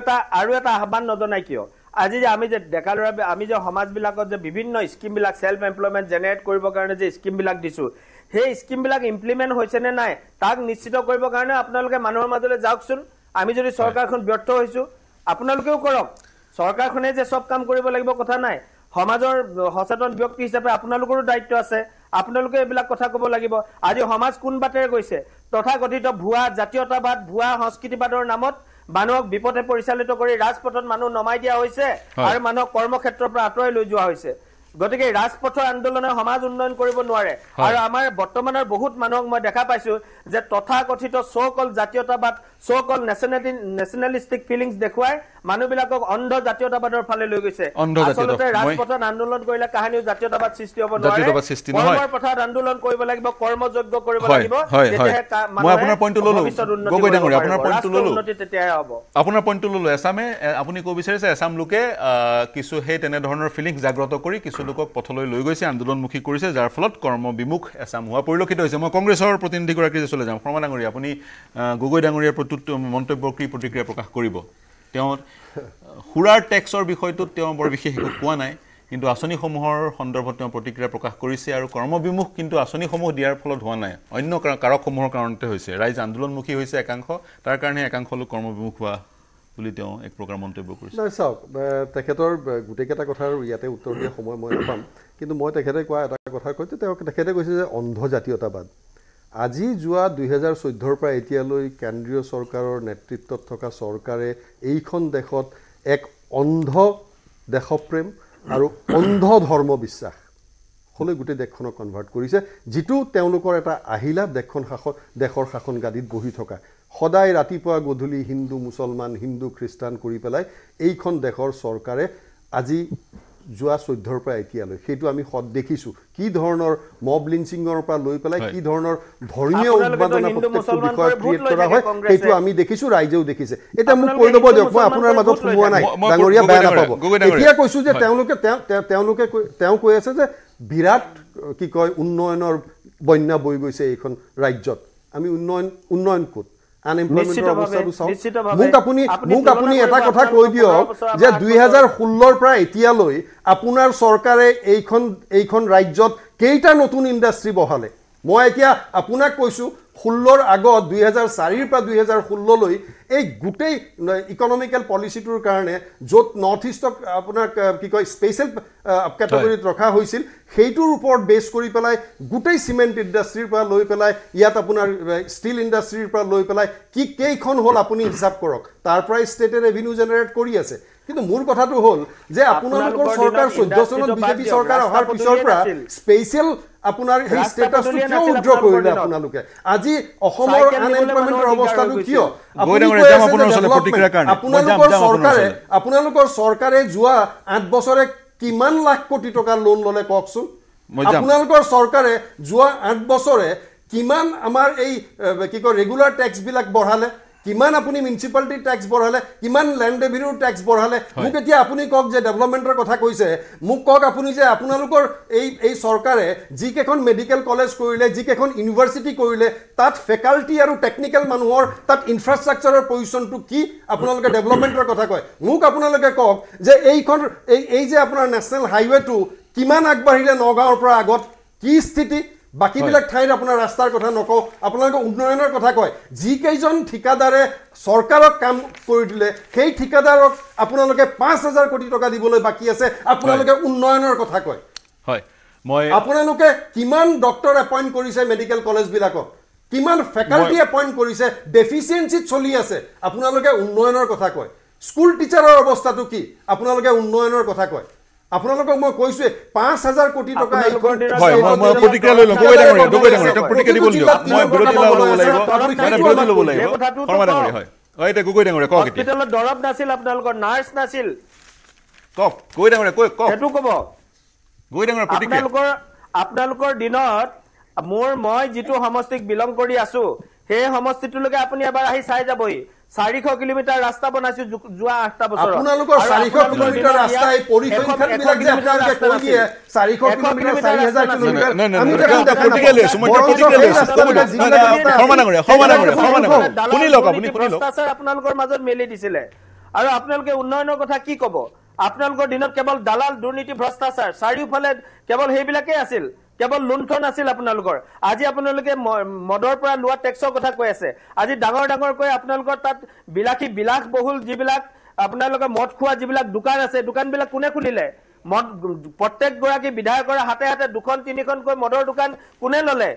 এটা আহ্বান নজনাই কিয় আজি যে আমি যে ডেকা ল'ৰা আমি যে সমাজবিলাকত যে বিভিন্ন স্কিমবিলাক সেল্ফ এমপ্লয়মেণ্ট জেনেৰেট কৰিবৰ কাৰণে যে স্কিমবিলাক দিছোঁ সেই স্কিমবিলাক ইমপ্লিমেণ্ট হৈছে নে নাই তাক নিশ্চিত কৰিবৰ কাৰণে আপোনালোকে মানুহৰ মাজলৈ যাওকচোন আমি যদি চৰকাৰখন ব্যৰ্থ হৈছোঁ আপোনালোকেও কৰক চৰকাৰখনে যে সব কাম কৰিব লাগিব কথা নাই সমাজৰ সচেতন ব্যক্তি হিচাপে আপোনালোকৰো দায়িত্ব আছে আপোনালোকে এইবিলাক কথা ক'ব লাগিব আজি সমাজ কোন বাটেৰে গৈছে তথাকথিত ভুৱা জাতীয়তাবাদ ভুৱা সংস্কৃতিবাদৰ নামত মানুহক বিপথে পৰিচালিত কৰি ৰাজপথত মানুহ নমাই দিয়া হৈছে আৰু মানুহক কৰ্মক্ষেত্ৰৰ পৰা আঁতৰাই লৈ যোৱা হৈছে গতিকে ৰাজপথৰ আন্দোলনে সমাজ উন্নয়ন কৰিব নোৱাৰে আৰু আমাৰ বৰ্তমানৰ বহুত মানুহক মই দেখা পাইছো যে তথাকথিত সো-কল জাতীয়তাবাদ সো-কল নেশনালিষ্টিক ফিলিংস দেখুৱাই মানুহবিলাকক অন্ধ জাতীয়তাবাদৰ ফালে লৈ গৈছে আচলতে ৰাজপথত আন্দোলন কৰিলে কাহিনীও জাতীয়তাবাদ সৃষ্টি হ'ব নোৱাৰে কৰ্মৰ পথত আন্দোলন কৰিব লাগিব কৰ্মযোগ্য কৰিব লাগিব মই আপোনাৰ পইণ্টটো ললো গগৈ ডাঙৰীয়া আপোনাৰ পইণ্টটো ললো তেতিয়াহে হ'ব আপোনাৰ পইণ্টটো ললো এছামে আপুনি ক'ব বিচাৰিছে এছাম লোকে কিছু সেই তেনেধৰণৰ ফিলিংছ জাগ্ৰত কৰি কিছু লোকক পথলৈ লৈ গৈছে আন্দোলনমুখী কৰিছে যাৰ ফলত কৰ্মবিমুখ এছাম হোৱা পৰিলক্ষিত হৈছে মই কংগ্ৰেছৰ প্ৰতিনিধিগৰাকী যে চলে যাম শৰ্মা ডাঙৰীয়া আপুনি গগৈ ডাঙৰীয়াৰ প্ৰতি মন্তব্য কি প্ৰতিক্ৰিয়া প্ৰকাশ কৰিব তেওঁ সুৰাৰ টেক্সৰ বিষয়টোত তেওঁ বৰ বিশেষ একো কোৱা নাই কিন্তু আঁচনিসমূহৰ সন্দৰ্ভত তেওঁ প্ৰতিক্ৰিয়া প্ৰকাশ কৰিছে আৰু কৰ্মবিমুখ কিন্তু আঁচনিসমূহ দিয়াৰ ফলত হোৱা নাই অন্য কাৰকসমূহৰ কাৰণতে হৈছে ৰাইজ আন্দোলনমুখী হৈছে একাংশ তাৰ কাৰণে একাংশ লোক কৰ্মবিমুখ হোৱা বুলি তেওঁ এক প্ৰকাৰ মন্তব্য কৰিছে নাই চাওক তেখেতৰ গোটেইকেইটা কথাৰ ইয়াতে উত্তৰ দিয়া সময় মই নাপাম কিন্তু মই তেখেতে কোৱা এটা কথা কৈছে তেখেতে কৈছে যে অন্ধ জাতীয়তাবাদ আজি যোৱা 2014ৰ পৰা এতিয়ালৈ কেন্দ্ৰীয় চৰকাৰৰ নেতৃত্বত থকা চৰকাৰে এইখন দেশত এক অন্ধ দেশপ্ৰেম আৰু অন্ধ ধৰ্ম বিশ্বাস হলে গোটেই দেশখনক কনভাৰ্ট কৰিছে যিটো তেওঁলোকৰ এটা আহিলা দেশৰ শাসন গাদীত বহি থকা সদায় ৰাতিপুৱা গধূলি হিন্দু মুছলমান হিন্দু খ্ৰীষ্টান কৰি পেলাই এইখন দেশৰ চৰকাৰে আজি যোৱা 14ৰ পৰা এতিয়ালৈ সেইটো আমি দেখিছো কি ধৰণৰ মব লিঞ্চিঙৰ পৰা লৈ পেলাই কি ধৰণৰ ধৰ্মীয় উন্মাদনা প্ৰত্যেকটো বিষয় ক্ৰিয়েট কৰা হয় সেইটো আমি দেখিছো ৰাইজেও দেখিছে এটা মোক কৈ ল'ব দিয়ক মই আপোনাৰ মাজত সোমোৱা নাই ডাঙৰীয়া বেয়া নাপাব এতিয়া কৈছো যে তেওঁ কৈ আছে যে বিৰাট কি কয় উন্নয়নৰ বন্যা বৈ গৈছে এইখন ৰাজ্যত আমি উন্নয়ন ক'ত আনএমপ্লয়মেন্টৰ অৱস্থাটো চাওক মোক আপুনি এটা কথা কৈ দিয়ক যে 2016ৰ পৰা এতিয়ালৈ আপোনাৰ চৰকাৰে এইখন ৰাজ্যত কেইটা নতুন ইণ্ডাষ্ট্ৰী বহালে মই এতিয়া আপোনাক কৈছো 16ৰ আগত 2004ৰ পৰা 2016লৈ এই গোটেই ইকনমিক্যাল পলিচিটোৰ কাৰণে য'ত নৰ্থ ইষ্টক আপোনাৰ কি কয় স্পেচিয়েল কেটেগৰীত ৰখা হৈছিল সেইটোৰ ওপৰত বেছ কৰি পেলাই গোটেই সিমেণ্ট ইণ্ডাষ্ট্ৰীৰ পৰা লৈ পেলাই ইয়াত আপোনাৰ ষ্টিল ইণ্ডাষ্ট্ৰীৰ পৰা লৈ পেলাই কি কেইখন হ'ল আপুনি হিচাপ কৰক তাৰ পৰাই ষ্টেটে ৰেভিনিউ জেনেৰেট কৰি আছে কিন্তু মূল কথাটো হ'ল যে আপোনালোকৰ চৰকাৰ 14 চনত বিজেপি চৰকাৰ অহাৰ পিছৰ পৰা স্পেচিয়েল আপোনাৰ এই ষ্টেটাছটো কিয় উদ্ৰ কৰিলে আপোনালোকে আজি অসমৰ আনএমপ্লয়মেন্টৰ অৱস্থাটো কিয় আপোনালোকৰ চৰকাৰে যোৱা 8 বছৰে কিমান লাখ কোটি টকা লোন ললে কওকচোন আপোনালোকৰ চৰকাৰে যোৱা 8 বছৰে কিমান আমাৰ এই কি কয় ৰেগুলাৰ টেক্স বিলাক বঢ়ালে কিমান আপুনি মিউনিসিপালিটি ট্যাক্স বঢ়ালে কিমান ল্যান্ড ৰেভিনিউ ট্যাক্স বঢ়ালে মোক এতিয়া আপুনি কক যে ডেভেলপমেন্টৰ কথা কৈছে মোক কক আপুনি যে আপোনালোকৰ এই চৰকাৰে যি কেখন মেডিকেল কলেজ কৰিলে যি কেখন ইউনিভাৰ্সিটি কৰিলে তাত ফেকাল্টি আৰু টেকনিক্যাল মানুহৰ তাত ইনফ্ৰাষ্ট্ৰাকচাৰৰ পজিশনটো কি আপোনালোকে ডেভেলপমেন্টৰ কথা কয় মোক আপোনালোকে কক যে এই যে আপোনাৰ নেশনাল হাইৱেটো কিমান আগবাঢ়িলে নগাঁৱৰ পৰা আগত কি স্থিতি বাকি বিলাক ঠাইত আপোনাৰ ৰাস্তাৰ কথা নকও আপোনালোকে উন্নয়নৰ কথা কয় যি কেইজন ঠিকাদাৰে চৰকাৰক কাম কৰি দিলে সেই ঠিকাদাৰক আপোনালোকে 5000 কোটি টকা দিবলৈ বাকি আছে আপোনালোকে উন্নয়নৰ কথা কয় হয় মই আপোনালোকে কিমান ডক্টৰ এপইন্ট কৰিছে মেডিকেল কলেজ বিলাকক কিমান ফেকাল্টি এপইন্ট কৰিছে ডেফিচিয়েন্সি চলি আছে আপোনালোকে উন্নয়নৰ কথা কয় স্কুল টিচাৰৰ অৱস্থাটো কি আপোনালোকে উন্নয়নৰ কথা কয় আপোনালোকক মই কৈছো 5000 কোটি টকা হয় মই প্ৰতিক্ৰিয়া লৈ লম গগৈ ডাঙৰীয়া প্ৰতিক্ৰিয়া দিব লাগিব মই বিৰোধী ল'ব লাগিব বিৰোধী ল'ব লাগিব শৰ্মা ডাঙৰীয়া হয় এটা গগৈ ডাঙৰীয়া কক এতিয়া হস্পিটেলত দৰব নাছিল আপোনালোকৰ নাৰ্ছ নাছিল কক গগৈ ডাঙৰীয়া কক হেতু কব গগৈ ডাঙৰীয়া প্ৰতিক্ৰিয়া আপোনালোকৰ দিনত মই যিটো সমষ্টিক বিলং কৰি আছো সেই সমষ্টিটোলৈকে আপুনি এবাৰ আহি চাই যাবই 400 কিলোমিটাৰ ৰাস্তা বনাইছো যোৱা 8টা বছৰ আপোনালোকৰ 400 কিলোমিটাৰ ৰাস্তা এই পৰিসংখ্যান বিলাক যে আপোনালোকে কৈ দিয়ে 400 কিলোমিটাৰ 4000 কিলোমিটাৰ আমি প্ৰতিক্ৰিয়া লৈ আছো মই প্ৰতিক্ৰিয়া লৈ আছো শৰ্মা ডাঙৰীয়া শুনি লওক আপুনি শুনি লওক স্যাৰ আপোনালোকৰ মাজত মেলি দিছিলে আৰু আপোনালোকে উন্নয়নৰ কথা কি কব আপোনালোকৰ দিনত কেৱল দালাল দুৰ্নীতি ভ্ৰষ্টাচাৰ চাৰিওফালে কেৱল সেইবিলাকে আছিল কেৱল লুণ্ঠন আছিল আপোনালোকৰ আজি আপোনালোকে মদৰ পৰা লোৱা টেক্সৰ কথা কৈ আছে আজি ডাঙৰ কৈ আপোনালোকৰ তাত বিলাসী বিলাস বহুল যিবিলাক আপোনালোকে মদ খোৱা যিবিলাক দোকান আছে দোকানবিলাক কোনে খুলিলে মদ প্ৰত্যেকগৰাকী বিধায়কৰ হাতে হাতে 2-3খনকৈ মদৰ দোকান কোনে ললে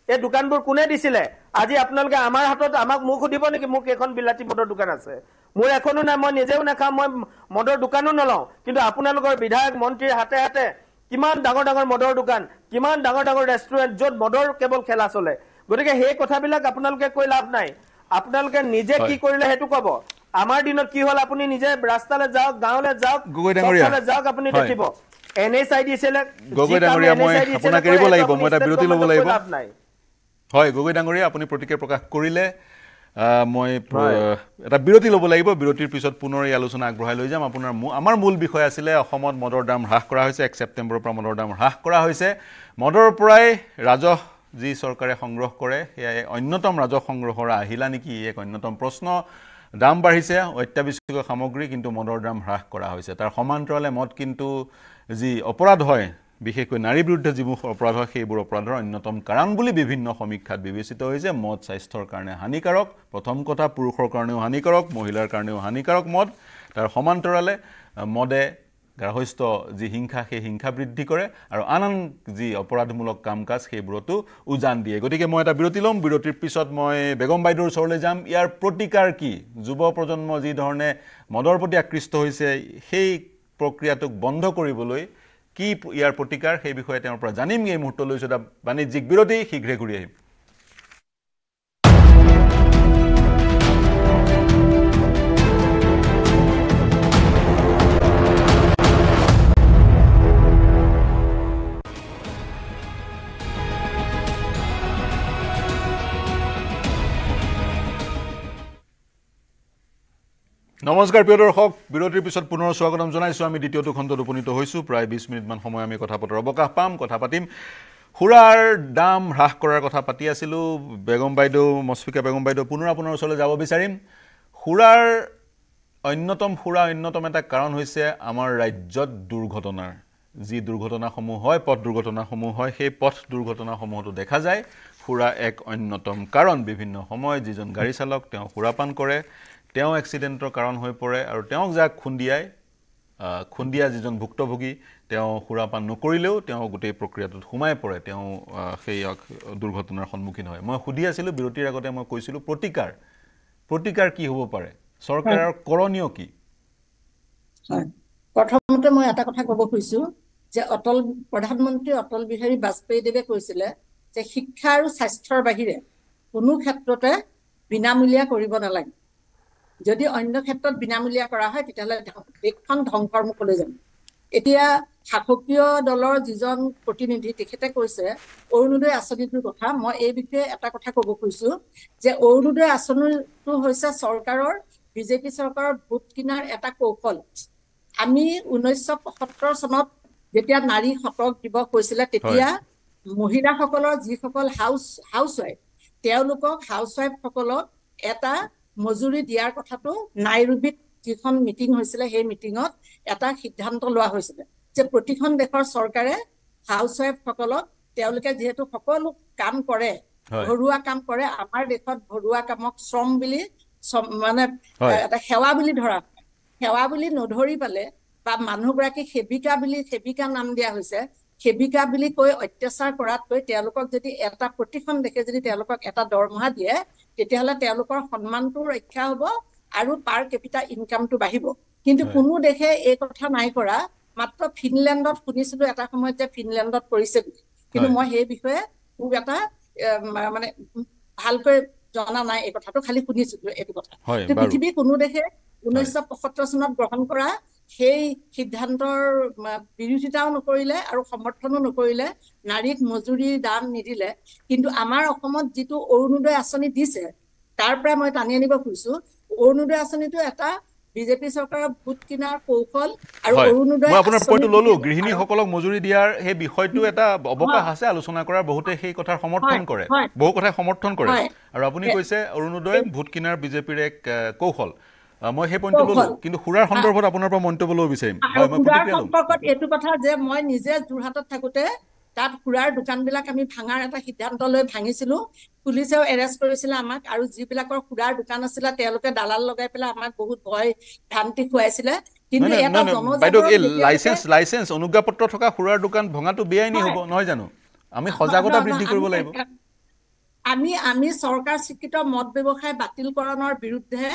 এই দোকানবোৰ কোনে দিছিলে আজি আপোনালোকে আমাৰ হাতত আমাক মুখ সুধিব নেকি মোক এখন বিলাতী মদৰ দোকান আছে মোৰ এখনো নাই মই নিজেও নাখাম মই মদৰ দোকানো নলওঁ কিন্তু আপোনালোকৰ বিধায়ক মন্ত্ৰীৰ হাতে হাতে কিমান ডাঙৰ ডাঙৰ মদৰ দোকান কিমান ডাঙৰ ডাঙৰ ৰেষ্টুৰেণ্ট য'ত মদৰ কেৱল খেলা চলে গতিকে সেই কথাবিলাক আপোনালোকে কৈ লাভ নাই আপোনালোকে নিজে কি কৰিলে হেতু ক'ব আমাৰ দিনত কি হল আপুনি নিজে ৰাস্তালৈ যাওক গাঁৱলৈ যাওক চবফালে যাওক আপুনি দেখিব এনএসআই দিছিলে গগৈ ডাঙৰীয়া মই আপোনাক এৰিব লাগিব মই এটা বিৰতি ল'ব লাগিব হয় গগৈ ডাঙৰীয়া আপুনি প্ৰতিক্ৰিয়া প্ৰকাশ কৰিলে মই এটা বিৰতি ল'ব লাগিব বিৰতিৰ পিছত পুনৰ এই আলোচনা আগবঢ়াই লৈ যাম আমাৰ মূল বিষয় আছিলে অসমত মদৰ দাম হ্ৰাস কৰা হৈছে 1 ছেপ্টেম্বৰৰ পৰা মদৰ দাম হ্ৰাস কৰা হৈছে মদৰ পৰাই ৰাজহ যি চৰকাৰে সংগ্ৰহ কৰে সেয়া অন্যতম ৰাজহ সংগ্ৰহৰ আহিলা নেকি এক অন্যতম প্ৰশ্ন দাম বাঢ়িছে অত্যাৱশ্যকীয় সামগ্ৰী কিন্তু মদৰ দাম হ্ৰাস কৰা হৈছে তাৰ সমান্তৰালে মদ কিন্তু যি অপৰাধ হয় বিশেষকৈ নাৰী বিৰুদ্ধে যিবোৰ অপৰাধ হয় সেইবোৰ অপৰাধৰ অন্যতম কাৰণ বুলি বিভিন্ন সমীক্ষাত বিবেচিত হৈছে মদ স্বাস্থ্যৰ কাৰণে হানিকাৰক প্ৰথম কথা পুৰুষৰ কাৰণেও হানিকাৰক মহিলাৰ কাৰণেও হানিকাৰক মদ তাৰ সমান্তৰালে মদে গ্ৰাহস্থ যি হিংসা সেই হিংসা বৃদ্ধি কৰে আৰু আন যি অপৰাধমূলক কাম কাজ সেইবোৰতো উজান দিয়ে গতিকে মই এটা বিৰতি ল'ম বিৰতিৰ পিছত মই বেগম বাইদেউৰ ওচৰলৈ যাম ইয়াৰ প্ৰতিকাৰ কি যুৱ প্ৰজন্ম যি ধৰণে মদৰ প্ৰতি আকৃষ্ট হৈছে সেই প্ৰক্ৰিয়াটোক বন্ধ কৰিবলৈ কি ইয়াৰ প্ৰতিকাৰ সেই বিষয়ে তেওঁৰ পৰা জানিম এই মুহূৰ্তলৈ এটা বাণিজ্যিক বিৰতি শীঘ্ৰে ঘূৰি আহিম নমস্কাৰ প্ৰিয় দৰ্শক বিৰতিৰ পিছত পুনৰ স্বাগতম জনাইছো আমি দ্বিতীয়টো খণ্ডত উপনীত হৈছো প্ৰায় 20 মিনিটমান সময় আমি কথা পতাৰ অৱকাশ পাম কথা পাতিম খুৰাৰ দাম হ্ৰাস কৰাৰ কথা পাতি আছিলো বেগম বাইদেউ মছফিকা বেগম বাইদেউ পুনৰ আপোনাৰ ওচৰলৈ যাব বিচাৰিম খুৰাৰ অন্যতম এটা কাৰণ হৈছে আমাৰ ৰাজ্যত দুৰ্ঘটনাৰ যি দুৰ্ঘটনাসমূহ হয় পথ দুৰ্ঘটনাসমূহ হয় সেই পথ দুৰ্ঘটনাসমূহতো দেখা যায় খুৰা এক অন্যতম কাৰণ বিভিন্ন সময় যিজন গাড়ী চালক তেওঁ খুৰাপান কৰে তেওঁ এক্সিডেণ্টৰ কাৰণ হৈ পৰে আৰু তেওঁক যাক খুন্দিয়া যিজন ভুক্তভোগী তেওঁ খুৰাপান নকৰিলেও তেওঁ গোটেই প্ৰক্ৰিয়াটোত সোমাই পৰে তেওঁ সেই দুৰ্ঘটনাৰ সন্মুখীন হয় মই সুধি আছিলোঁ বিৰতিৰ আগতে মই কৈছিলোঁ প্ৰতিকাৰ কি হ'ব পাৰে চৰকাৰৰ কৰণীয় কি প্ৰথমতে মই এটা কথা ক'ব খুজিছোঁ যে প্ৰধানমন্ত্ৰী অটল বিহাৰী বাজপেয়ীদেৱে কৈছিলে যে শিক্ষা আৰু স্বাস্থ্যৰ বাহিৰে কোনো ক্ষেত্ৰতে বিনামূলীয়া কৰিব নালাগে যদি অন্য ক্ষেত্ৰত বিনামূলীয়া কৰা হয় তেতিয়াহ'লে দেশখন ধ্বংসৰ মুখলৈ যাব এতিয়া শাসকীয় দলৰ যিজন প্ৰতিনিধি তেখেতে কৈছে অৰুণোদয় আঁচনিটোৰ কথা মই এই বিষয়ে এটা কথা ক'ব খুজিছোঁ যে অৰুণোদয় আঁচনিটো হৈছে চৰকাৰৰ বিজেপি চৰকাৰৰ ভোট কিনাৰ এটা কৌশল আমি 1975 চনত যেতিয়া নাৰী শতক দিৱস হৈছিলে তেতিয়া মহিলাসকলৰ যিসকল হাউচৱাইফ তেওঁলোকক হাউচৱাইফসকলক এটা মজুৰি দিয়াৰ কথাটো নাইৰোবিত যিখন মিটিং হৈছিলে সেই মিটিঙত এটা সিদ্ধান্ত লোৱা হৈছিলে যে প্ৰতিখন দেশৰ চৰকাৰে হাউচৱাইফসকলক তেওঁলোকে যিহেতু সকলো কাম কৰে ঘৰুৱা কাম কৰে আমাৰ দেশত ঘৰুৱা কামক শ্ৰম বুলি মানে এটা সেৱা বুলি ধৰা সেৱা বুলি নধৰি পালে বা মানুহগৰাকী সেৱিকা নাম দিয়া হৈছে সেৱিকা বুলি কৈ অত্যাচাৰ কৰাতকৈ তেওঁলোকক যদি প্ৰতিখন দেশে যদি তেওঁলোকক এটা দৰমহা দিয়ে তেতিয়াহ'লে তেওঁলোকৰ সন্মানটো ৰক্ষা হ'ব আৰু পাৰ কেপিটা ইনকামটো বাঢ়িব কিন্তু কোনো দেশে এই কথা নাই কৰা মাত্ৰ ফিনলেণ্ডত শুনিছিলোঁ এটা সময়ত যে ফিনলেণ্ডত কৰিছে বুলি কিন্তু মই সেই বিষয়ে খুব এটা মানে ভালকৈ জনা নাই এই কথাটো খালি শুনিছিলোঁ এইটো কথা পৃথিৱীৰ কোনো দেশে 1975 চনত গ্ৰহণ কৰা সেই সিদ্ধান্তৰ বিৰোধিতাও নকৰিলে আৰু সমৰ্থনো নকৰিলে নাৰীক মজুৰিৰ দাম নিদিলে কিন্তু আমাৰ অসমত যিটো অৰুণোদয় আঁচনি দিছে তাৰ পৰা মই টানি আনিব খুজিছোঁ অৰুণোদয় আঁচনিটো এটা বিজেপি চৰকাৰৰ ভোট কিনাৰ কৌশল আৰু অৰুণোদয় মই আপোনাৰ পইণ্টটো ল'লো গৃহিণীসকলক মজুৰি দিয়াৰ সেই বিষয়টো এটা অৱকাশ আছে আলোচনা কৰাৰ বহুতে সেই কথাৰ সমৰ্থন কৰে বহু কথাই সমৰ্থন কৰে আৰু আপুনি কৈছে অৰুণোদয় ভোট কিনাৰ বিজেপিৰ এক কৌশল মই সেই পইণ্টটো ল'লো কিন্তু খুৰাৰ সন্দৰ্ভত আপোনাৰ পৰা মন্তব্য ল'ব বিচাৰিম সম্পৰ্কত এইটো কথা যে মই নিজে যোৰহাটত থাকোঁতে তাত সুৰাৰ দোকানবিলাক আমি ভাঙাৰ এটা সিদ্ধান্ত লৈ ভাঙিছিলো। পুলিচেও এৰেষ্ট কৰিছিলে আমাক, আৰু যিবিলাকৰ সুৰাৰ দোকান আছিলে তেওঁলোকে দালাল লগাই পেলাই আমাক বহুত ভয় ভ্ৰান্তি খুৱাইছিলে। কিন্তু এটা বাইদেউ এই জনজাগৰণ লাইচেন্স অনুজ্ঞাপত্ৰ থকা সুৰাৰ দোকান ভঙাটো বেআইনী হ'ব নহয় জানো? আমি সজাগতা বৃদ্ধি কৰিব লাগিব। আমি চৰকাৰ স্বীকৃত মদ ব্যৱসায় বাতিলকৰণৰ বিৰুদ্ধে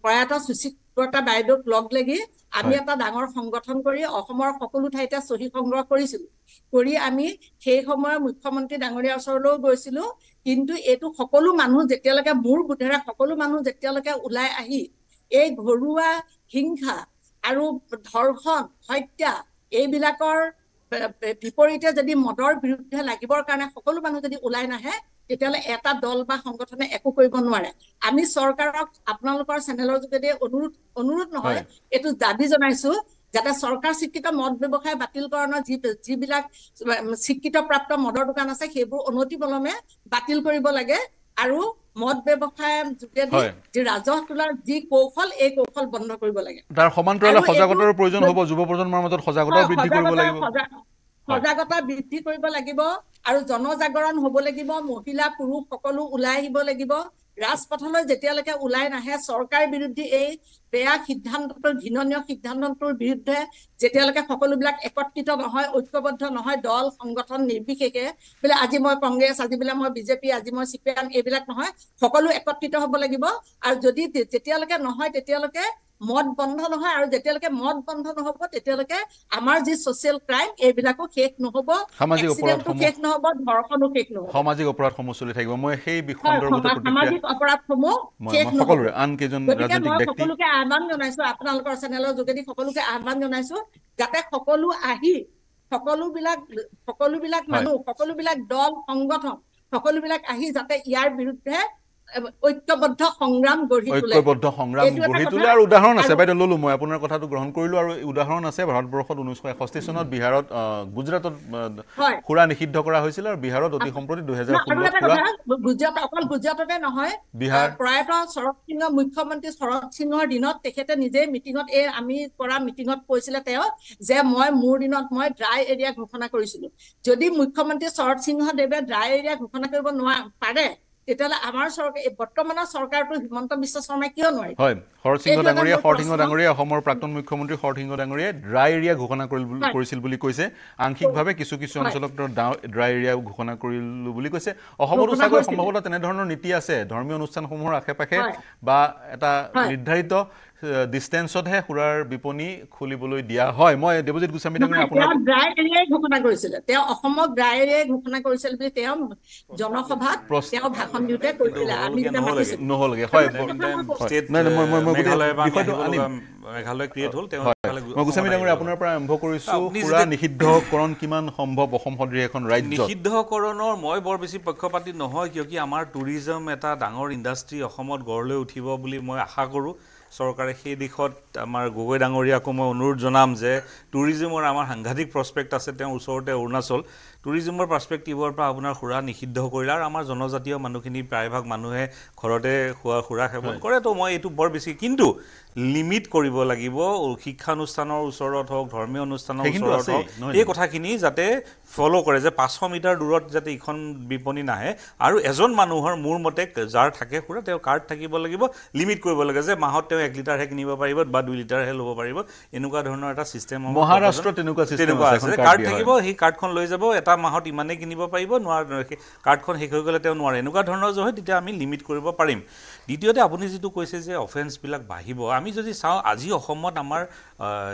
প্ৰয়াত সুচিত্ৰা বাইদেউক লগ লাগি আমি এটা ডাঙৰ সংগঠন কৰি অসমৰ সকলো ঠাইতে চহী সংগ্ৰহ কৰিছিলো। কৰি আমি সেই সময়ৰ মুখ্যমন্ত্ৰী ডাঙৰীয়াৰ ওচৰলৈও গৈছিলো। কিন্তু এইটো সকলো মানুহ যেতিয়ালৈকে মোৰ বোধেৰে সকলো মানুহ যেতিয়ালৈকে ওলাই আহি এই ঘৰুৱা হিংসা আৰু ধৰ্ষণ হত্যা এইবিলাকৰ বিপৰীতে যদি মদৰ বিৰুদ্ধে লাগিবৰ কাৰণে সকলো মানুহ যদি ওলাই নাহে, তেতিয়াহ'লে এটা দল বা সংগঠনে একো কৰিব নোৱাৰে। আমি চৰকাৰক আপোনালোকৰ চেনেলৰ যোগেদি অনুৰোধ নহয়, এইটো দাবী জনাইছো যাতে চৰকাৰ স্বীকৃত মদ ব্যৱসায় বাতিলকৰণৰ যিবিলাক স্বীকৃতপ্ৰাপ্ত মদৰ দোকান আছে সেইবোৰ অনতিপলমে বাতিল কৰিব লাগে, আৰু মদ ব্যৱসায়ৰ যোগেদি যি ৰাজহ তোলাৰ যি কৌশল, এই কৌশল বন্ধ কৰিব লাগে। তাৰ সমান্তৰালে সজাগতাৰ প্ৰয়োজন হ'ব, যুৱ প্ৰজন্মৰ মাজত সজাগতা বৃদ্ধি কৰিব লাগিব। সজাগতা বৃদ্ধি কৰিব লাগিব আৰু জনজাগৰণ হ'ব লাগিব। মহিলা পুৰুষ সকলো ওলাই আহিব লাগিব। ৰাজপথলৈ যেতিয়ালৈকে ওলাই নাহে চৰকাৰ বিৰোধী এই বেয়া সিদ্ধান্তটোৰ, ঘৃণনীয় সিদ্ধান্তটোৰ বিৰুদ্ধে যেতিয়ালৈকে সকলোবিলাক একত্ৰিত নহয়, ঐক্যবদ্ধ নহয়, দল সংগঠন নিৰ্বিশেষে বোলে আজি মই কংগ্ৰেছ, আজি বোলে মই বিজেপি, আজি মই CPM, এইবিলাক নহয়, সকলো একত্ৰিত হ'ব লাগিব। আৰু যদি যেতিয়ালৈকে নহয় তেতিয়ালৈকে মদ বন্ধ নহয়, আৰু যেতিয়ালৈকে মদ বন্ধ নহ'ব তেতিয়ালৈকে আমাৰ যি ছ'চিয়েল ক্ৰাইম এইবিলাকো শেষ নহ'ব, এক্সিডেণ্টটো শেষ নহ'ব, ধৰ্ষণো শেষ নহ'ব, সামাজিক অপৰাধসমূহ চলি থাকিব। মই সেই সন্দৰ্ভতে সামাজিক অপৰাধসমূহ শেষ নহ'ব। সকলোৰে আন কেইজন ৰাজনৈতিক মই ব্যক্তি সকলোকে আহ্বান জনাইছো, আপোনালোকৰ চেনেলৰ যোগেদি সকলোকে আহ্বান জনাইছো যাতে সকলো আহি সকলোবিলাক মানুহ, সকলোবিলাক দল সংগঠন সকলোবিলাক আহি যাতে ইয়াৰ বিৰুদ্ধে ঐক্যবদ্ধ সংগ্ৰাম গঢ়ি তোলে। আৰু উদাহৰণ আছে বাইদেউ, ললো মই আপোনাৰ কথাটো গ্ৰহণ কৰিলো, আৰু উদাহৰণ আছে। ভাৰতবৰ্ষত 1961 চনত বিহাৰত, গুজৰাটত সুৰা নিষিদ্ধ কৰা হৈছিল, আৰু বিহাৰত অতি সম্প্ৰতি 2016 অকল গুজৰাটতে নহয়, প্ৰয়াত শৰৎ সিংহ, মুখ্যমন্ত্ৰী শৰৎ সিংহৰ দিনত তেখেতে নিজে মিটিঙত, আমি কৰা মিটিঙত কৈছিলে তেওঁ যে মোৰ দিনত মই ড্ৰাই এৰিয়া ঘোষণা কৰিছিলো। যদি মুখ্যমন্ত্ৰী শৰৎ সিংহদেৱে ড্ৰাই এৰিয়া ঘোষণা কৰিব পাৰে, তেতিয়াহ'লে আমাৰ চৰকাৰ, বৰ্তমানৰ চৰকাৰটো হিমন্ত বিশ্ব শৰ্মাই কিয় নোৱাৰিব? হয়, শৰৎ সিংহ ডাঙৰীয়া, অসমৰ প্ৰাক্তন মুখ্যমন্ত্ৰী শৰৎ সিংহ ডাঙৰীয়াই ড্ৰাই এৰিয়া ঘোষণা কৰিছিল বুলি কৈছে। আংশিকভাৱে কিছু অঞ্চলত ড্ৰাই এৰিয়া ঘোষণা কৰিলো বুলি কৈছে। অসমতো চাগৈ সম্ভৱতঃ তেনেধৰণৰ নীতি আছে, ধৰ্মীয় অনুষ্ঠানসমূহৰ আশে পাশে বা এটা নিৰ্ধাৰিত ডিষ্টেন্সতহে সুৰাৰ বিপণী খুলিবলৈ দিয়া হয়। মই দেৱজিৎ গোস্বামী ডাঙৰীয়া আপোনাৰ ড্ৰাই এৰিয়াই ঘোষণা কৰিছিলে, তেওঁ অসমক ড্ৰাই এৰিয়াই ঘোষণা কৰিছিল বুলি তেওঁ জনসভাত তেওঁ ভাষণ দিওঁতে কৈছিলে। আমি নহ'লগে গোস্বামী ডাঙৰীয়া আপোনাৰ পৰা আৰম্ভ কৰিছো। সুৰা নিষিদ্ধকৰণ কিমান সম্ভৱ অসম সদৃশ এখন ৰাজ্য? নিষিদ্ধকৰণৰ মই বৰ বেছি পক্ষপাতি নহয়, কিয় কি আমাৰ টুৰিজম এটা ডাঙৰ ইণ্ডাষ্ট্ৰী অসমত গঢ় লৈ উঠিব বুলি মই আশা কৰোঁ। চৰকাৰে সেই দিশত আমাৰ গগৈ ডাঙৰীয়াকো মই অনুৰোধ জনাম যে টুৰিজমৰ আমাৰ সাংঘাতিক প্ৰস্পেক্ট আছে, তেওঁৰ ওচৰতে অৰুণাচল। টুৰিজমৰ পাৰ্চপেক্টিভৰ পৰা আপোনাৰ সুৰা নিষিদ্ধ কৰিলে, আৰু আমাৰ জনজাতীয় মানুহখিনি প্ৰায়ভাগ মানুহে ঘৰতে সুৰা সেৱন কৰে, তো মই এইটো বৰ বেছি, কিন্তু লিমিট কৰিব লাগিব। শিক্ষানুষ্ঠানৰ ওচৰত হওক, ধৰ্মীয় অনুষ্ঠানৰ ওচৰত হওক, এই কথাখিনি যাতে ফ'ল' কৰে যে 500 মিটাৰ দূৰত যাতে ইখন বিপণী নাহে, আৰু এজন মানুহৰ মোৰ মতে যাৰ থাকে সুৰা, তেওঁ কাৰ্ড থাকিব লাগিব, লিমিট কৰিব লাগে যে মাহত তেওঁ 1 লিটাৰহে কিনিব পাৰিব বা 2 লিটাৰহে ল'ব পাৰিব, এনেকুৱা ধৰণৰ এটা চিষ্টেম। মহাৰাষ্ট্ৰত তেনেকুৱা আছে, কাৰ্ড থাকিব, সেই কাৰ্ডখন লৈ যাব, এটা মাহত ইমানেই কিনিব পাৰিব, কাৰ্ডখন শেষ হৈ গ'লে তেওঁ নোৱাৰে, এনেকুৱা ধৰণৰ যে হয়, তেতিয়া আমি লিমিট কৰিব পাৰিম। দ্বিতীয়তে আপুনি যিটো কৈছে যে অফেন্সবিলাক বাঢ়িব, আমি যদি চাওঁ আজি অসমত আমাৰ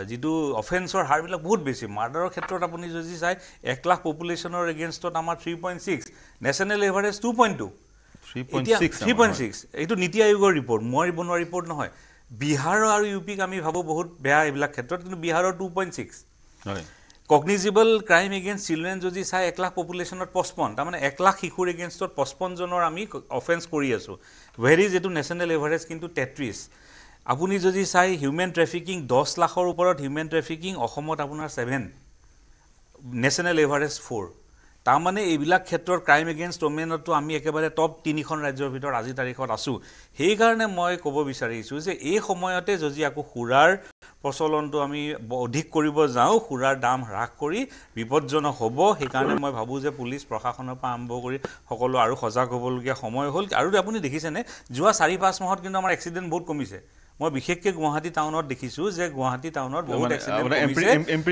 যিটো অফেন্সৰ হাৰবিলাক বহুত বেছি। মাৰ্ডাৰৰ ক্ষেত্ৰত আপুনি যদি চাই 1 লাখ পপুলেশ্যনৰ এগেইনষ্টত আমাৰ 3.6, নেশ্যনেল এভাৰেজ 2.2, 3.6। এইটো নীতি আয়োগৰ ৰিপৰ্ট, মই বনোৱা ৰিপৰ্ট নহয়। বিহাৰ আৰু UPক আমি ভাবোঁ বহুত বেয়া এইবিলাক ক্ষেত্ৰত, কিন্তু বিহাৰৰ 2.6। কগনিজিবল ক্ৰাইম এগেইনষ্ট চিলড্ৰেন যদি চাই 1 লাখ পপুলেশ্যনত 55, তাৰমানে 1 লাখ শিশুৰ এগেইনষ্টত 55 জনৰ আমি অফেন্স কৰি আছোঁ। ভেৰি যিটো নেশ্যনেল এভাৰেজ কিন্তু 33। আপুনি যদি চাই হিউমেন ট্ৰেফিকিং 10 লাখৰ ওপৰত হিউমেন ট্ৰেফিকিং অসমত আপোনাৰ 7, নেশ্যনেল এভাৰেজ 4। তাৰমানে এইবিলাক ক্ষেত্ৰত ক্ৰাইম এগেইনষ্ট ওমেনতো আমি একেবাৰে টপ 3খন ৰাজ্যৰ ভিতৰত আজিৰ তাৰিখত আছোঁ। সেইকাৰণে মই ক'ব বিচাৰিছোঁ যে এই সময়তে যদি আকৌ সুৰাৰ প্ৰচলনটো আমি অধিক কৰিব যাওঁ সুৰাৰ দাম হ্ৰাস কৰি বিপদজনক হ'ব সেইকাৰণে মই ভাবোঁ যে পুলিচ প্ৰশাসনৰ পৰা আৰম্ভ কৰি সকলো আৰু সজাগ হ'বলগীয়া সময় হ'ল আৰু আপুনি দেখিছেনে যোৱা 4-5 মাহত কিন্তু আমাৰ এক্সিডেণ্ট বহুত কমিছে মই বিশেষকৈ গুৱাহাটী টাউনত দেখিছোঁ যে গুৱাহাটী টাউনত বহুত এক্সিডেণ্ট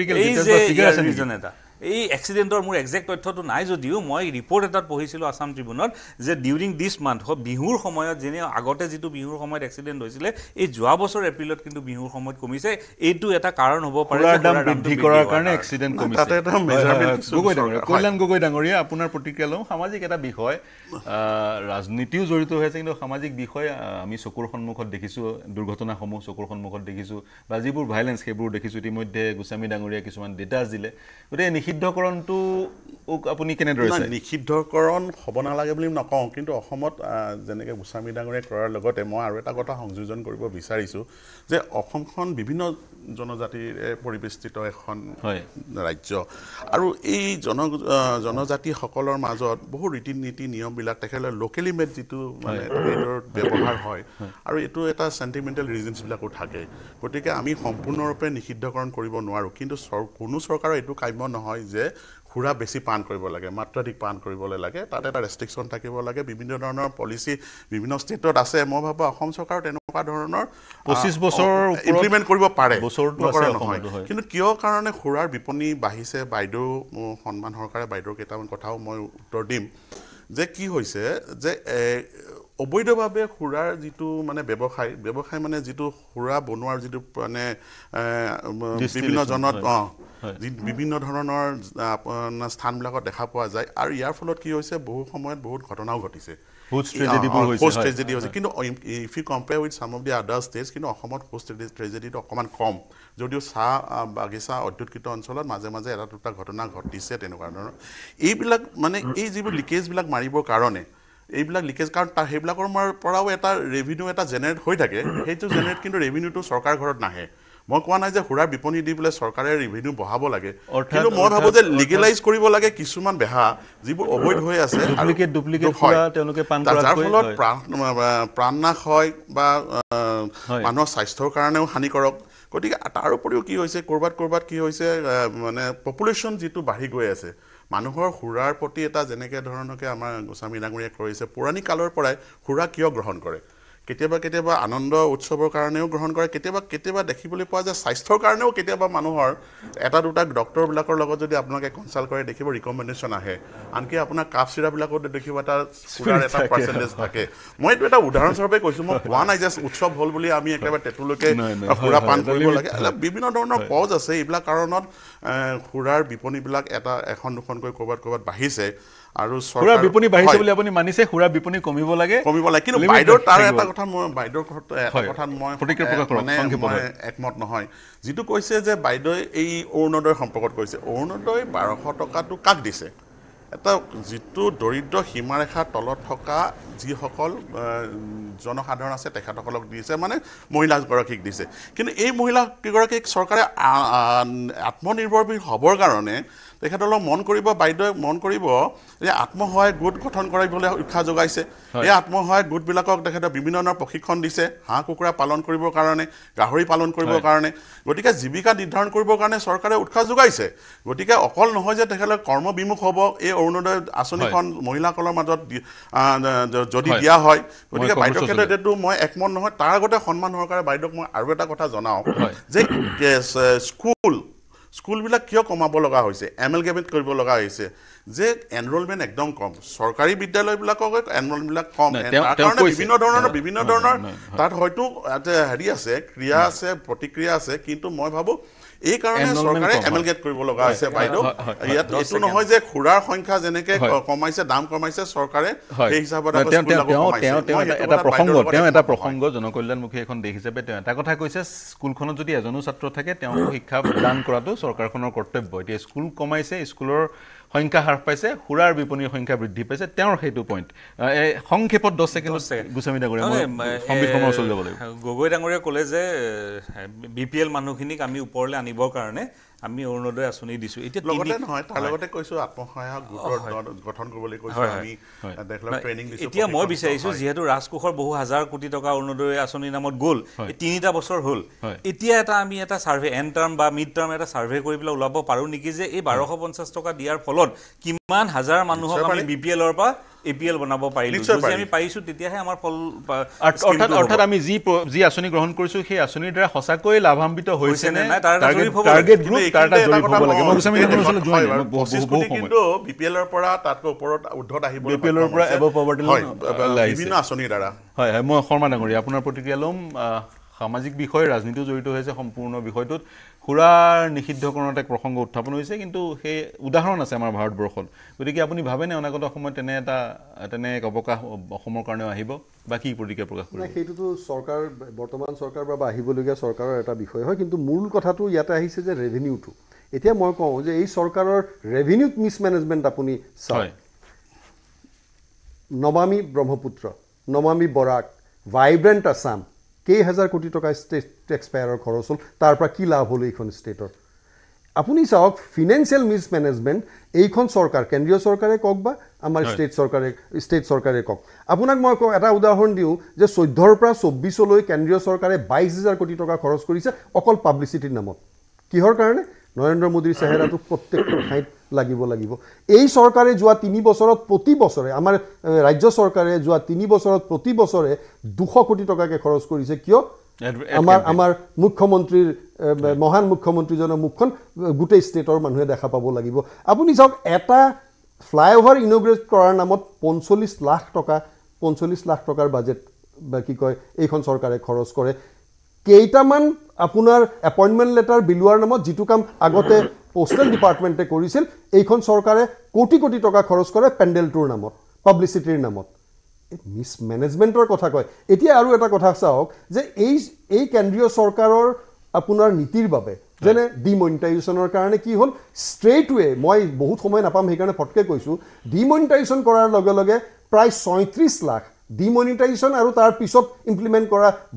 কমিছে এই এক্সিডেণ্টৰ মোৰ একজেক্ট তথ্যটো নাই যদিও মই ৰিপৰ্ট এটাত পঢ়িছিলোঁ আছাম ট্ৰিবিউনত যে ডিউৰিং দিছ মান্থ বিহুৰ সময়ত যেনে আগতে যিটো বিহুৰ সময়ত এক্সিডেণ্ট হৈছিলে এই যোৱা বছৰ এপ্ৰিলত কিন্তু বিহুৰ সময়ত কমিছে এইটো এটা কাৰণ হ'ব পাৰে দাম বৃদ্ধি কৰাৰ কাৰণে এক্সিডেণ্ট কমিছে তাতে এটা মেজাৰমেণ্ট কল্যাণ গগৈ ডাঙৰীয়া আপোনাৰ প্ৰতিক্ৰিয়া লওঁ সামাজিক এটা বিষয় ৰাজনীতিও জড়িত হৈ আছে কিন্তু সামাজিক বিষয় আমি চকুৰ সন্মুখত দেখিছোঁ দুৰ্ঘটনাসমূহ চকুৰ সন্মুখত দেখিছোঁ বা যিবোৰ ভাইলেঞ্চ সেইবোৰ দেখিছোঁ ইতিমধ্যে গোস্বামী ডাঙৰীয়া কিছুমান ডেটা দিলে গতিকে নিষিদ্ধকৰণটো আপুনি কেনেদৰে চায় নিষিদ্ধকৰণ হ'ব নালাগে বুলি নকওঁ কিন্তু অসমত যেনেকৈ গোস্বামী ডাঙৰীয়াই কৰাৰ লগতে মই আৰু এটা কথা সংযোজন কৰিব বিচাৰিছোঁ যে অসমখন বিভিন্ন জনজাতিৰে পৰিবেষ্টিত এখন ৰাজ্য আৰু এই জনজাতিসকলৰ মাজত বহু ৰীতি নীতি নিয়মবিলাক তেখেতলোকে লোকেলি মেড যিটো মানে ট্ৰেডৰ ব্যৱহাৰ হয় আৰু এইটো এটা চেণ্টিমেণ্টেল ৰিজনছবিলাকো থাকে গতিকে আমি সম্পূৰ্ণৰূপে নিষিদ্ধকৰণ কৰিব নোৱাৰোঁ কিন্তু কোনো চৰকাৰৰ এইটো কাম্য নহয় যে সুৰা বেছি পান কৰিব লাগে মাত্ৰাধিক পান কৰিবলৈ লাগে তাত এটা ৰেষ্ট্ৰিকশ্যন থাকিব লাগে বিভিন্ন ধৰণৰ পলিচি বিভিন্ন ষ্টেটত আছে মই ভাবোঁ অসম চৰকাৰৰ তেনেকুৱা ধৰণৰ 25 বছৰ ইমপ্লিমেণ্ট কৰিব পাৰে নকৰা নহয় কিন্তু কিয় কাৰণে সুৰাৰ বিপণী বাঢ়িছে বাইদেউ সন্মান সহকাৰে বাইদেউৰ কেইটামান কথাও মই উত্তৰ দিম যে কি হৈছে যে অবৈধভাৱে সুৰাৰ যিটো মানে ব্যৱসায় মানে যিটো সুৰা বনোৱাৰ যিটো মানে বিভিন্ন জনত বিভিন্ন ধৰণৰ স্থানবিলাকত দেখা পোৱা যায় আৰু ইয়াৰ ফলত কি হৈছে বহু সময়ত বহুত ঘটনাও ঘটিছে ট্ৰেজেডি হৈছে কিন্তু ইফ ইউ কম্পেয়াৰ উইথ চাম অফ দি আদাৰ ষ্টেটছ কিন্তু অসমত পোষ্ট ট্ৰেজেডিটো অকণমান কম যদিও চাহ বাগিচা অধ্যুষিত অঞ্চলত মাজে মাজে এটা দুটা ঘটনা ঘটিছে তেনেকুৱা ধৰণৰ এইবিলাক মানে এই যিবোৰ লিকেজবিলাক মাৰিবৰ কাৰণে এইবিলাক লিকেজ কাৰণ সেইবিলাকৰ পৰাও এটা ৰেভিনিউ এটা জেনেৰেট হৈ থাকে সেইটো জেনেৰেট কিন্তু ৰেভিনিউটো চৰকাৰ ঘৰত নাহে মই কোৱা নাই যে সুৰাৰ বিপণী দি পেলাই চৰকাৰে ৰেভিনিউ বঢ়াব লাগে কিন্তু মই ভাবোঁ যে লিগেলাইজ কৰিব লাগে কিছুমান বেহা যিবোৰ অবৈধ হৈ আছে যাৰ ফলত প্ৰাণনাশ হয় বা মানুহৰ স্বাস্থ্যৰ কাৰণেও হানিকাৰক গতিকে তাৰ উপৰিও কি হৈছে ক'ৰবাত কি হৈছে মানে পপুলেশ্যন যিটো বাঢ়ি গৈ আছে মানুহৰ সুৰাৰ প্ৰতি এটা যেনেকৈ ধৰণকে আমাৰ গোস্বামী ডাঙৰীয়াই কৰিছে পৌৰাণিক কালৰ পৰাই সুৰা কিয় গ্ৰহণ কৰে কেতিয়াবা আনন্দ উৎসৱৰ কাৰণেও গ্ৰহণ কৰে কেতিয়াবা দেখিবলৈ পোৱা যায় স্বাস্থ্যৰ কাৰণেও কেতিয়াবা মানুহৰ এটা দুটা ডক্টৰবিলাকৰ লগত যদি আপোনালোকে কনচাল্ট কৰে দেখিব ৰিকমেণ্ডেশ্যন আহে আনকি আপোনাৰ কাফ চিৰাবিলাকত দেখিব এটা সুৰাৰ এটা পাৰ্চেণ্টেজ থাকে মই এইটো এটা উদাহৰণস্বৰূপে কৈছোঁ মই কোৱা নাই যে উৎসৱ হ'ল বুলি আমি একেবাৰে টেটুলৈকে সুৰা পান কৰিব লাগে বিভিন্ন ধৰণৰ কজ আছে এইবিলাক কাৰণত সুৰাৰ বিপণীবিলাক এখন দুখনকৈ ক'ৰবাত বাঢ়িছে আৰু সুৰা বিপণী বাঢ়িছে বুলি আপুনি মানিছে সুৰা বিপণী কমিব লাগে কিন্তু বাইদেউৰ তাৰ এটা কথা মই বাইদেউৰ কথাত মই একমত নহয় যিটো কৈছে যে বাইদেৱে এই অৰুণোদয় সম্পৰ্কত কৈছে অৰুণোদয় 1200 টকাটো কাক দিছে এটা যিটো দৰিদ্ৰ সীমাৰেখাৰ তলত থকা যিসকল জনসাধাৰণ আছে তেখেতসকলক দিছে মানে মহিলাগৰাকীক দিছে কিন্তু এই মহিলাকেইগৰাকীক চৰকাৰে আত্মনিৰ্ভৰশীল হ'বৰ কাৰণে তেখেতসকলক বাইদেৱে মন কৰিব যে আত্মসহায়ক গোট গঠন কৰিবলৈ উৎসাহ যোগাইছে এই আত্মসহায়ক গোটবিলাকক তেখেতে বিভিন্ন ধৰণৰ প্ৰশিক্ষণ দিছে হাঁহ কুকুৰা পালন কৰিবৰ কাৰণে গাহৰি পালন কৰিবৰ কাৰণে গতিকে জীৱিকা নিৰ্ধাৰণ কৰিবৰ কাৰণে চৰকাৰে উৎসাহ যোগাইছে গতিকে অকল নহয় যে তেখেতলোক কৰ্মবিমুখ হ'ব এই অৰুণোদয় আঁচনিখন মহিলাসকলৰ মাজত যদি দিয়া হয় গতিকে বাইদেউৰ ক্ষেত্ৰত এইটো মই একমত নহয় তাৰ আগতে সন্মান সহকাৰে বাইদেউক মই আৰু এটা কথা জনাওঁ যে স্কুলবিলাক কিয় কমাব লগা হৈছে এমেলগেমেট কৰিব লগা হৈছে যে এনৰলমেণ্ট একদম কম চৰকাৰী বিদ্যালয়বিলাকক এনৰলমেণ্টবিলাক কম তাৰ কাৰণে বিভিন্ন ধৰণৰ তাত হয়তো হেৰি আছে ক্ৰিয়া আছে প্ৰতিক্ৰিয়া আছে কিন্তু মই ভাবোঁ এই কাৰণে চৰকাৰে এমেলগেট কৰিব লগা হৈছে বাইদেউ ইয়াত এইটো নহয় যে সুৰাৰ সংখ্যা যেনেকৈ কমাইছে দাম কমাইছে চৰকাৰে সেই হিচাপত এটা প্ৰসংগ জনকল্যাণমুখী এখন দেশ হিচাপে তেওঁ এটা কথা কৈছে স্কুলখনত যদি এজনো ছাত্ৰ থাকে তেওঁক শিক্ষা প্ৰদান কৰাটো চৰকাৰখনৰ কৰ্তব্য এতিয়া স্কুল কমাইছে স্কুলৰ সংখ্যা হ্ৰাস পাইছে সুৰাৰ বিপণীৰ সংখ্যা বৃদ্ধি পাইছে তেওঁৰ সেইটো পইণ্ট সংক্ষেপত 10 ছেকেণ্ডত গোস্বামী ডাঙৰীয়া গগৈ ডাঙৰীয়া ক'লে যে BPL মানুহখিনিক আমি ওপৰলৈ আনিবৰ কাৰণে আমি অৰুণোদয় আঁচনি দিছোঁ। এতিয়া লগতে নহয় তাৰ লগতে কৈছোঁ আত্মসহায়ক গোটৰ গঠন কৰিবলৈ কৈছোঁ আমি ট্ৰেইনিং দিছোঁ। এতিয়া মই বিচাৰিছোঁ যিহেতু ৰাজকোষৰ বহু হাজাৰ কোটি টকা অৰুণোদয় আঁচনিৰ নামত গ'ল, 3টা বছৰ হ'ল, এতিয়া আমি এটা ছাৰ্ভে এণ্ড টাৰ্ম বা মিড টাৰ্ম এটা ছাৰ্ভে কৰি পেলাই ওলাব পাৰোঁ নেকি যে এই 1250 টকা দিয়াৰ ফলত কিমান হাজাৰ মানুহক আমি BPLৰ পৰা APL বনাব পাৰিলোঁ। যদি আমি পাৰিছোঁ তেতিয়াহে আমাৰ ফল। অৰ্থাৎ আমি যি আঁচনি গ্ৰহণ কৰিছোঁ সেই আঁচনিৰ দ্বাৰা সঁচাকৈ লাভান্বিত হৈছে নে কিন্তু BPLৰ পৰা তাতকৈ ওপৰত উৰ্ধত আহিব BPLৰ পৰা এব পভাৰ্টি বিভিন্ন আঁচনিৰ দ্বাৰা। হয় হয়, মই শৰ্মা ডাঙৰীয়া আপোনাৰ প্ৰতিক্ৰিয়া ল'ম। সামাজিক বিষয় ৰাজনীতিও জড়িত হৈছে সম্পূৰ্ণ বিষয়টোত। সুৰাৰ নিষিদ্ধকৰণত এক প্ৰসংগ উত্থাপন হৈছে, কিন্তু সেই উদাহৰণ আছে আমাৰ ভাৰতবৰ্ষত। গতিকে আপুনি ভাবেনে অনাগত সময়ত তেনে এক অৱকাশ অসমৰ কাৰণেও আহিব বা কি প্ৰতিক্ৰিয়া প্ৰকাশ কৰিব? সেইটোতো চৰকাৰ, বৰ্তমান চৰকাৰ বা আহিবলগীয়া চৰকাৰৰ এটা বিষয় হয়, কিন্তু মূল কথাটো ইয়াতে আহিছে যে ৰেভিনিউটো। এতিয়া মই কওঁ যে এই চৰকাৰৰ ৰেভিনিউত মিছমেনেজমেণ্ট আপুনি চায়। নমামি ব্ৰহ্মপুত্ৰ, নমামি বৰাক, ভাইব্ৰেণ্ট আছাম, কেইহাজাৰ কোটি টকা ষ্টেট টেক্স পেয়াৰৰ খৰচ হ'ল, তাৰ পৰা কি লাভ হ'ল এইখন ষ্টেটৰ? আপুনি চাওক ফিনেন্সিয়েল মিছমেনেজমেণ্ট এইখন চৰকাৰ, কেন্দ্ৰীয় চৰকাৰে কওক বা আমাৰ ষ্টেট চৰকাৰে কওক। আপোনাক মই এটা উদাহৰণ দিওঁ যে 14ৰ পৰা 24লৈ কেন্দ্ৰীয় চৰকাৰে 22,000 কোটি টকা খৰচ কৰিছে অকল পাব্লিচিটিৰ নামত। কিহৰ কাৰণে? নৰেন্দ্ৰ মোদীৰ চেহেৰাটো প্ৰত্যেকটো ঠাইত লাগিব। এই চৰকাৰে যোৱা 3 বছৰত প্ৰতি বছৰে, আমাৰ ৰাজ্য চৰকাৰে যোৱা 3 বছৰত প্ৰতি বছৰে 200 কোটি টকাকৈ খৰচ কৰিছে। কিয়? আমাৰ মুখ্যমন্ত্ৰীৰ মহান মুখ্যমন্ত্ৰীজনৰ মুখখন গোটেই ষ্টেটৰ মানুহে দেখা পাব লাগিব। আপুনি চাওক, এটা ফ্লাইঅভাৰ ইনগ্ৰেট কৰাৰ নামত 45 লাখ টকাৰ বাজেট এইখন চৰকাৰে খৰচ কৰে। কেইটামান আপোনাৰ এপইণ্টমেণ্ট লেটাৰ বিলোৱাৰ নামত, যিটো কাম আগতে পোষ্টেল ডিপাৰ্টমেণ্টে কৰিছিল, এইখন চৰকাৰে কোটি কোটি টকা খৰচ কৰে পেণ্ডেলটোৰ নামত, পাব্লিচিটিৰ নামত। মিছমেনেজমেণ্টৰ কথা কয়। এতিয়া আৰু এটা কথা চাওক যে এই কেন্দ্ৰীয় চৰকাৰৰ আপোনাৰ নীতিৰ বাবে, যেনে ডিমনিটাইজেশ্যনৰ কাৰণে কি হ'ল, ষ্ট্ৰেইটৱে মই বহুত সময় নাপাম সেইকাৰণে ফটকৈ কৈছোঁ, ডিমনিটাইজেশ্যন কৰাৰ লগে লগে প্ৰায় 36 লাখ ডিমনিটাইজেশ্যন আৰু তাৰ পিছত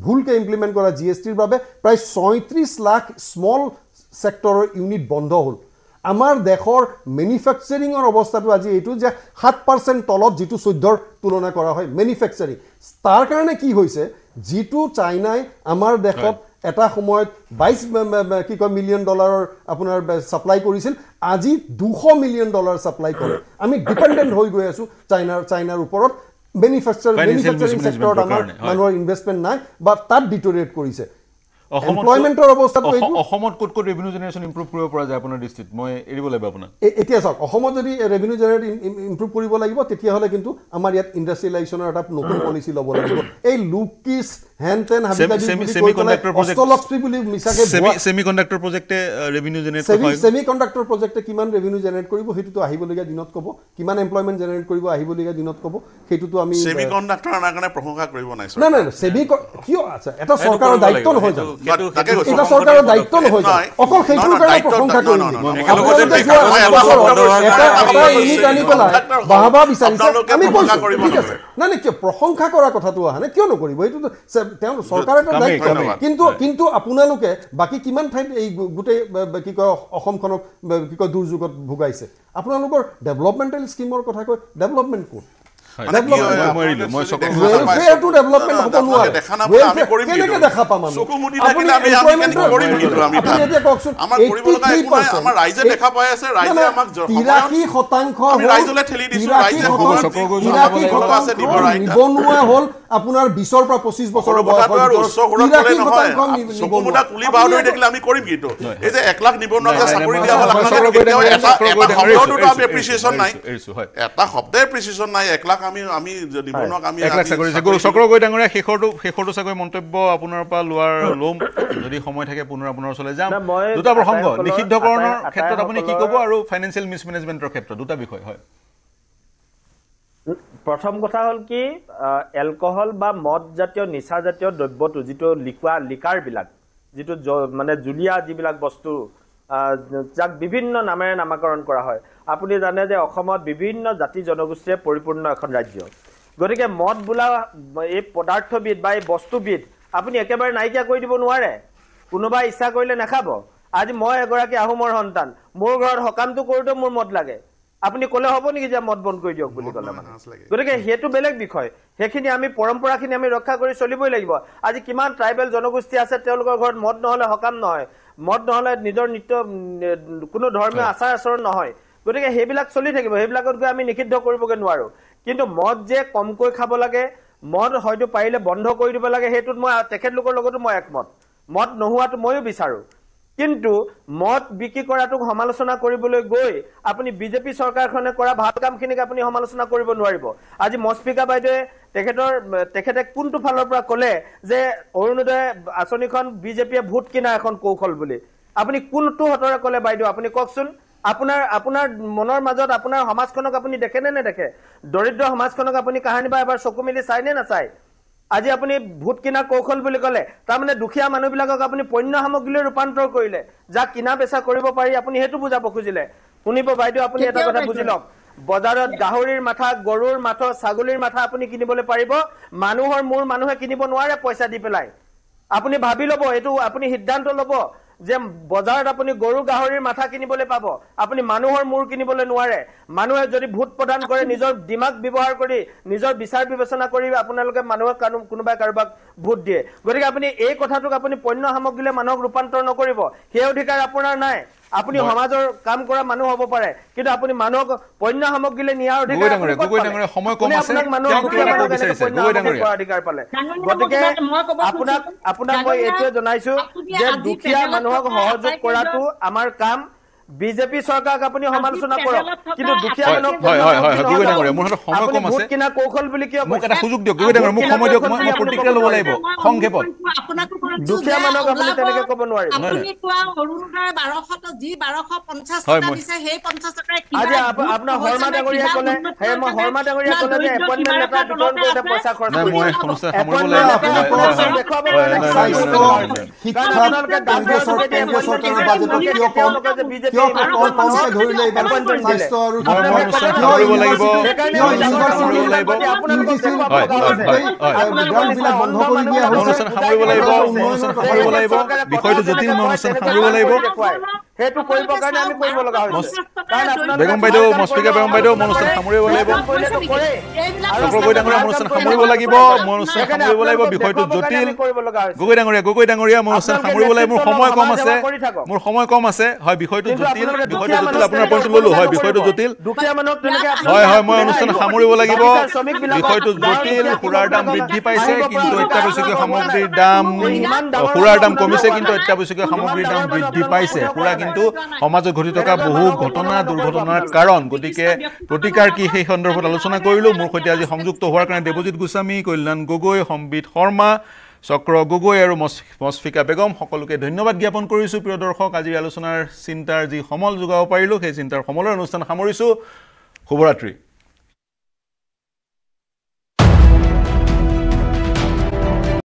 ভুলকৈ ইমপ্লিমেণ্ট কৰা GSTৰ বাবে প্ৰায় 36 লাখ স্মল ছেক্টৰৰ ইউনিট বন্ধ হ'ল। আমাৰ দেশৰ মেনুফেকচাৰিঙৰ অৱস্থাটো আজি এইটো যে 7% তলত, যিটো 14ৰ তুলনা কৰা হয় মেনুফেকচাৰিং। তাৰ কাৰণে কি হৈছে, যিটো চাইনাই আমাৰ দেশত এটা সময়ত $22 মিলিয়ন আপোনাৰ ছাপ্লাই কৰিছিল, আজি $200 মিলিয়ন ছাপ্লাই কৰে। আমি ডিপেণ্ডেণ্ট হৈ গৈ আছোঁ চাইনাৰ ওপৰত। মেনুফেকচাৰিং ছেক্টৰত আমাৰ মানুহৰ ইনভেষ্টমেণ্ট নাই বা তাত ডিটৰিয়েট কৰিছে। এমপ্লয়মেণ্টৰ অৱস্থাটো অসমত ক'ত ৰেভিনিউ জেনেৰেশ্যন ইম্প্ৰুভ কৰিব পৰা যায় আপোনাৰ দৃষ্টিত? মই এৰিব লাগিব আপোনাক। এতিয়া চাওক, অসমত যদি ৰেভিনিউ জেনেৰেট ইম্প্ৰুভ কৰিব লাগিব, তেতিয়াহ'লে কিন্তু আমাৰ ইয়াত ইণ্ডাষ্ট্ৰিয়েলাইজেশ্যনৰ এটা নতুন পলিচি ল'ব লাগিব। এই লুকিছ হেনটেন ছেমিকণ্ডাক্টৰ প্ৰজেক্টে ৰেভিনিউ জেনেৰেট কৰিব। ছেমিকণ্ডাক্টৰ প্ৰজেক্টে কিমান ৰেভিনিউ জেনেৰেট কৰিব সেইটোতো আহিবলগীয়া দিনত ক'ব। কিমান এমপ্লয়মেণ্ট জেনেৰেট কৰিব আহিবলগীয়া দিনত ক'ব। সেইটোতো আমি ছেমিকণ্ডাক্টৰ আনাৰ কাৰণে প্ৰশংসা কৰিব নাই। নাই, কিয় আছে? এটা চৰকাৰৰ দায়িত্ব নহয় জানো? এটা চৰকাৰৰ দায়িত্ব নহয় জানো? অকল সেইটোৰ কাৰণে প্ৰশংসা কৰি বাহবা বিচাৰিছে, আমি কৈছোঁ ঠিক আছে। নাই, কিয় প্ৰশংসা কৰা কথাটো অহা নাই? কিয় নকৰিব? এইটোতো তেওঁ চৰকাৰৰ এটা দায়িত্ব। কিন্তু আপোনালোকে বাকী কিমান ঠাইত এই গোটেই অসমখনক দুৰ্যোগত ভোগাইছে? আপোনালোকৰ ডেভেলপমেণ্টেল স্কিমৰ কথা কয়, ডেভেলপমেণ্ট ক'ত? ৱেলফেয়াৰটো ডেভেলপমেণ্ট হ'ব নোৱাৰে। কেনেকৈ দেখা পাম আমি? নিবনুৱা হ'ল আপোনাৰ 20ৰ পৰা 25 বছৰৰ চক্ৰগৈ ডাঙৰীয়া, শেষৰটো চাগৈ মন্তব্য আপোনাৰ পৰা ল'ম, যদি সময় থাকে পুনৰ আপোনাৰ ওচৰলৈ যাম। দুটা প্ৰসংগ, নিষিদ্ধকৰণৰ ক্ষেত্ৰত আপুনি কি ক'ব আৰু ফাইনেন্সিয়েল মিছমেনেজমেণ্টৰ ক্ষেত্ৰত দুটা বিষয়। হয়, প্ৰথম কথা হ'ল কি, এলকহল বা মদ জাতীয় নিচা জাতীয় দ্ৰব্যটো, যিটো লিকাৰবিলাক, যিটো মানে জুলীয়া যিবিলাক বস্তু, যাক বিভিন্ন নামেৰে নামাকৰণ কৰা হয়। আপুনি জানে যে অসমত বিভিন্ন জাতি জনগোষ্ঠীৰে পৰিপূৰ্ণ এখন ৰাজ্য। গতিকে মদ বোলা এই পদাৰ্থবিধ বা এই বস্তুবিধ আপুনি একেবাৰে নাইকিয়া কৰি দিব নোৱাৰে। কোনোবাই ইচ্ছা কৰিলে নাখাব, আজি মই এগৰাকী আহোমৰ সন্তান, মোৰ ঘৰত সকামটো কৰোঁতে মোৰ মদ লাগে, আপুনি ক'লে হ'ব নেকি যে মদ বন্ধ কৰি দিয়ক বুলি ক'লে মানে? গতিকে সেইটো বেলেগ বিষয়, সেইখিনি আমি পৰম্পৰাখিনি আমি ৰক্ষা কৰি চলিবই লাগিব। আজি কিমান ট্ৰাইবেল জনগোষ্ঠী আছে, তেওঁলোকৰ ঘৰত মদ নহ'লে সকাম নহয়, মদ নহ'লে নিজৰ নিত্য কোনো ধৰ্মীয় আচাৰ আচৰণ নহয়। গতিকে সেইবিলাক চলি থাকিব, সেইবিলাকত গৈ আমি নিষিদ্ধ কৰিবগৈ নোৱাৰোঁ। কিন্তু মদ যে কমকৈ খাব লাগে, মদ হয়তো পাৰিলে বন্ধ কৰি দিব লাগে, সেইটোত মই তেখেতলোকৰ লগতো মই একমত, মদ নোহোৱাটো ময়ো বিচাৰোঁ। কিন্তু মদ বিক্ৰী কৰাটোক সমালোচনা কৰিবলৈ গৈ আপুনি বিজেপি চৰকাৰখনে কৰা ভাল কামখিনিক আপুনি সমালোচনা কৰিব নোৱাৰিব। আজি মস্ফিকা বাইদেৱে তেখেতে কোনটো ফালৰ পৰা ক'লে যে অৰুণোদয় আঁচনিখন বিজেপিয়ে ভোট কিনা এখন কৌশল বুলি? আপুনি কোনটো হতৰে ক'লে বাইদেউ, আপুনি কওকচোন। আপোনাৰ মনৰ মাজত আপোনাৰ সমাজখনক আপুনি দেখে নে নেদেখে? দৰিদ্ৰ সমাজখনক আপুনি কাহানি বা এবাৰ চকু মেলি চাই নে নাচায়? আজি আপুনি ভোট কিনা কৌশল বুলি ক'লে, তাৰমানে দুখীয়া মানুহবিলাকক আপুনি পণ্য সামগ্ৰীলৈ ৰূপান্তৰ কৰিলে, যাক কিনা বেচা কৰিব পাৰি আপুনি সেইটো বুজাব খুজিলে। শুনিব বাইদেউ, আপুনি এটা কথা বুজি লওক, বজাৰত গাহৰিৰ মাথা, গৰুৰ মাথা, ছাগলীৰ মাথা আপুনি কিনিবলৈ পাৰিব, মানুহৰ মূৰ মানুহে কিনিব নোৱাৰে পইচা দি পেলাই। আপুনি ভাবি ল'ব, এইটো আপুনি সিদ্ধান্ত ল'ব যে বজাৰত আপুনি গৰু গাহৰিৰ মাথা কিনিবলৈ পাব, আপুনি মানুহৰ মূৰ কিনিবলৈ নোৱাৰে। মানুহে যদি ভোট প্ৰদান কৰে নিজৰ দিমাগ ব্যৱহাৰ কৰি, নিজৰ বিচাৰ বিবেচনা কৰি আপোনালোকে মানুহক কোনোবাই কাৰোবাক ভোট দিয়ে। গতিকে আপুনি এই কথাটোক আপুনি পণ্য সামগ্ৰীলৈ মানুহক ৰূপান্তৰ নকৰিব, সেই অধিকাৰ আপোনাৰ নাই। আপুনি সমাজৰ কাম কৰা মানুহ হ'ব পাৰে, কিন্তু আপুনি মানুহক পণ্য সামগ্ৰীলৈ নিয়াৰ অধিকাৰ অধিকাৰ পালে। গতিকে আপোনাক মই এইটোৱে জনাইছো যে দুখীয়া মানুহক সহযোগ কৰাটো আমাৰ কাম। বিজেপি চৰকাৰক আপুনি সমালোচনা কৰক, কিন্তু দুখীয়া মানুহক ভোট কিনা কৌশল বুলি কিয় মোক এটা সুযোগ দিয়ক? গগৈ ডাঙৰীয়া মোক সময় দিয়ক, মই প্ৰতিক্ৰিয়া ল'ব লাগিব সংক্ষেপত। দুখীয়া মানুহক আপুনি তেনেকে ক'ব নোৱাৰিব। আপুনি কোৱা অৰুণোদয় 1200 যি 1250 টকা দিছে, সেই 50 টকাই আজি আপোনাৰ হৰ্মা ডাঙৰীয়া ক'লে, মই হৰ্মা ডাঙৰীয়া ক'লে যে এপইণ্টমেণ্ট লেটাৰ বিতৰণ কৰোঁতে পইচা খৰচ মই কৰিছে। অনুষ্ঠান সামৰিব লাগিব। বিষয়টো জটিল, অনুষ্ঠান সামৰিব লাগিব। সেইটো কৰিবৰ কাৰণে আমি কৰিব লগা হৈছে। বেগম বাইদেউ, মস্ফিকা বেগম বাইদেউ, অনুষ্ঠান সামৰিব লাগিব। গগৈ ডাঙৰীয়া অনুষ্ঠান সামৰিব লাগিব, অনুষ্ঠান সামৰিব লাগিব। বিষয়টো জটিল। গগৈ ডাঙৰীয়া অনুষ্ঠান সামৰিব লাগিব। মোৰ সময় কম আছে। হয়, বিষয়টো জটিল, আপোনাৰ পইণ্টটো ল'লো। হয়, বিষয়টো জটিল। হয়, মই অনুষ্ঠান সামৰিব লাগিব। বিষয়টো জটিল। সুৰাৰ দাম বৃদ্ধি পাইছে, কিন্তু অত্যাৱশ্যকীয় সামগ্ৰীৰ দাম, সুৰাৰ দাম কমিছে, কিন্তু অত্যাৱশ্যকীয় সামগ্ৰীৰ দাম বৃদ্ধি পাইছে। সুৰা কিন্তু সমাজত ঘটি থকা বহু ঘটনা, দুৰ্ঘটনাৰ কাৰণ। গতিকে প্ৰতিকাৰ কি, সেই সন্দৰ্ভত আলোচনা কৰিলোঁ। মোৰ সৈতে আজি সংযুক্ত হোৱাৰ কাৰণে দেৱজিৎ গোস্বামী, কল্যাণ গগৈ, সম্বিত শৰ্মা, চক্ৰ গগৈ আৰু মস্ফিকা বেগম, সকলোকে ধন্যবাদ জ্ঞাপন কৰিছোঁ। প্ৰিয় দৰ্শক, আজিৰ আলোচনাৰ চিন্তাৰ যি সমল যোগাব পাৰিলোঁ, সেই চিন্তাৰ সমলৰ অনুষ্ঠান সামৰিছোঁ। শুভৰাত্ৰি।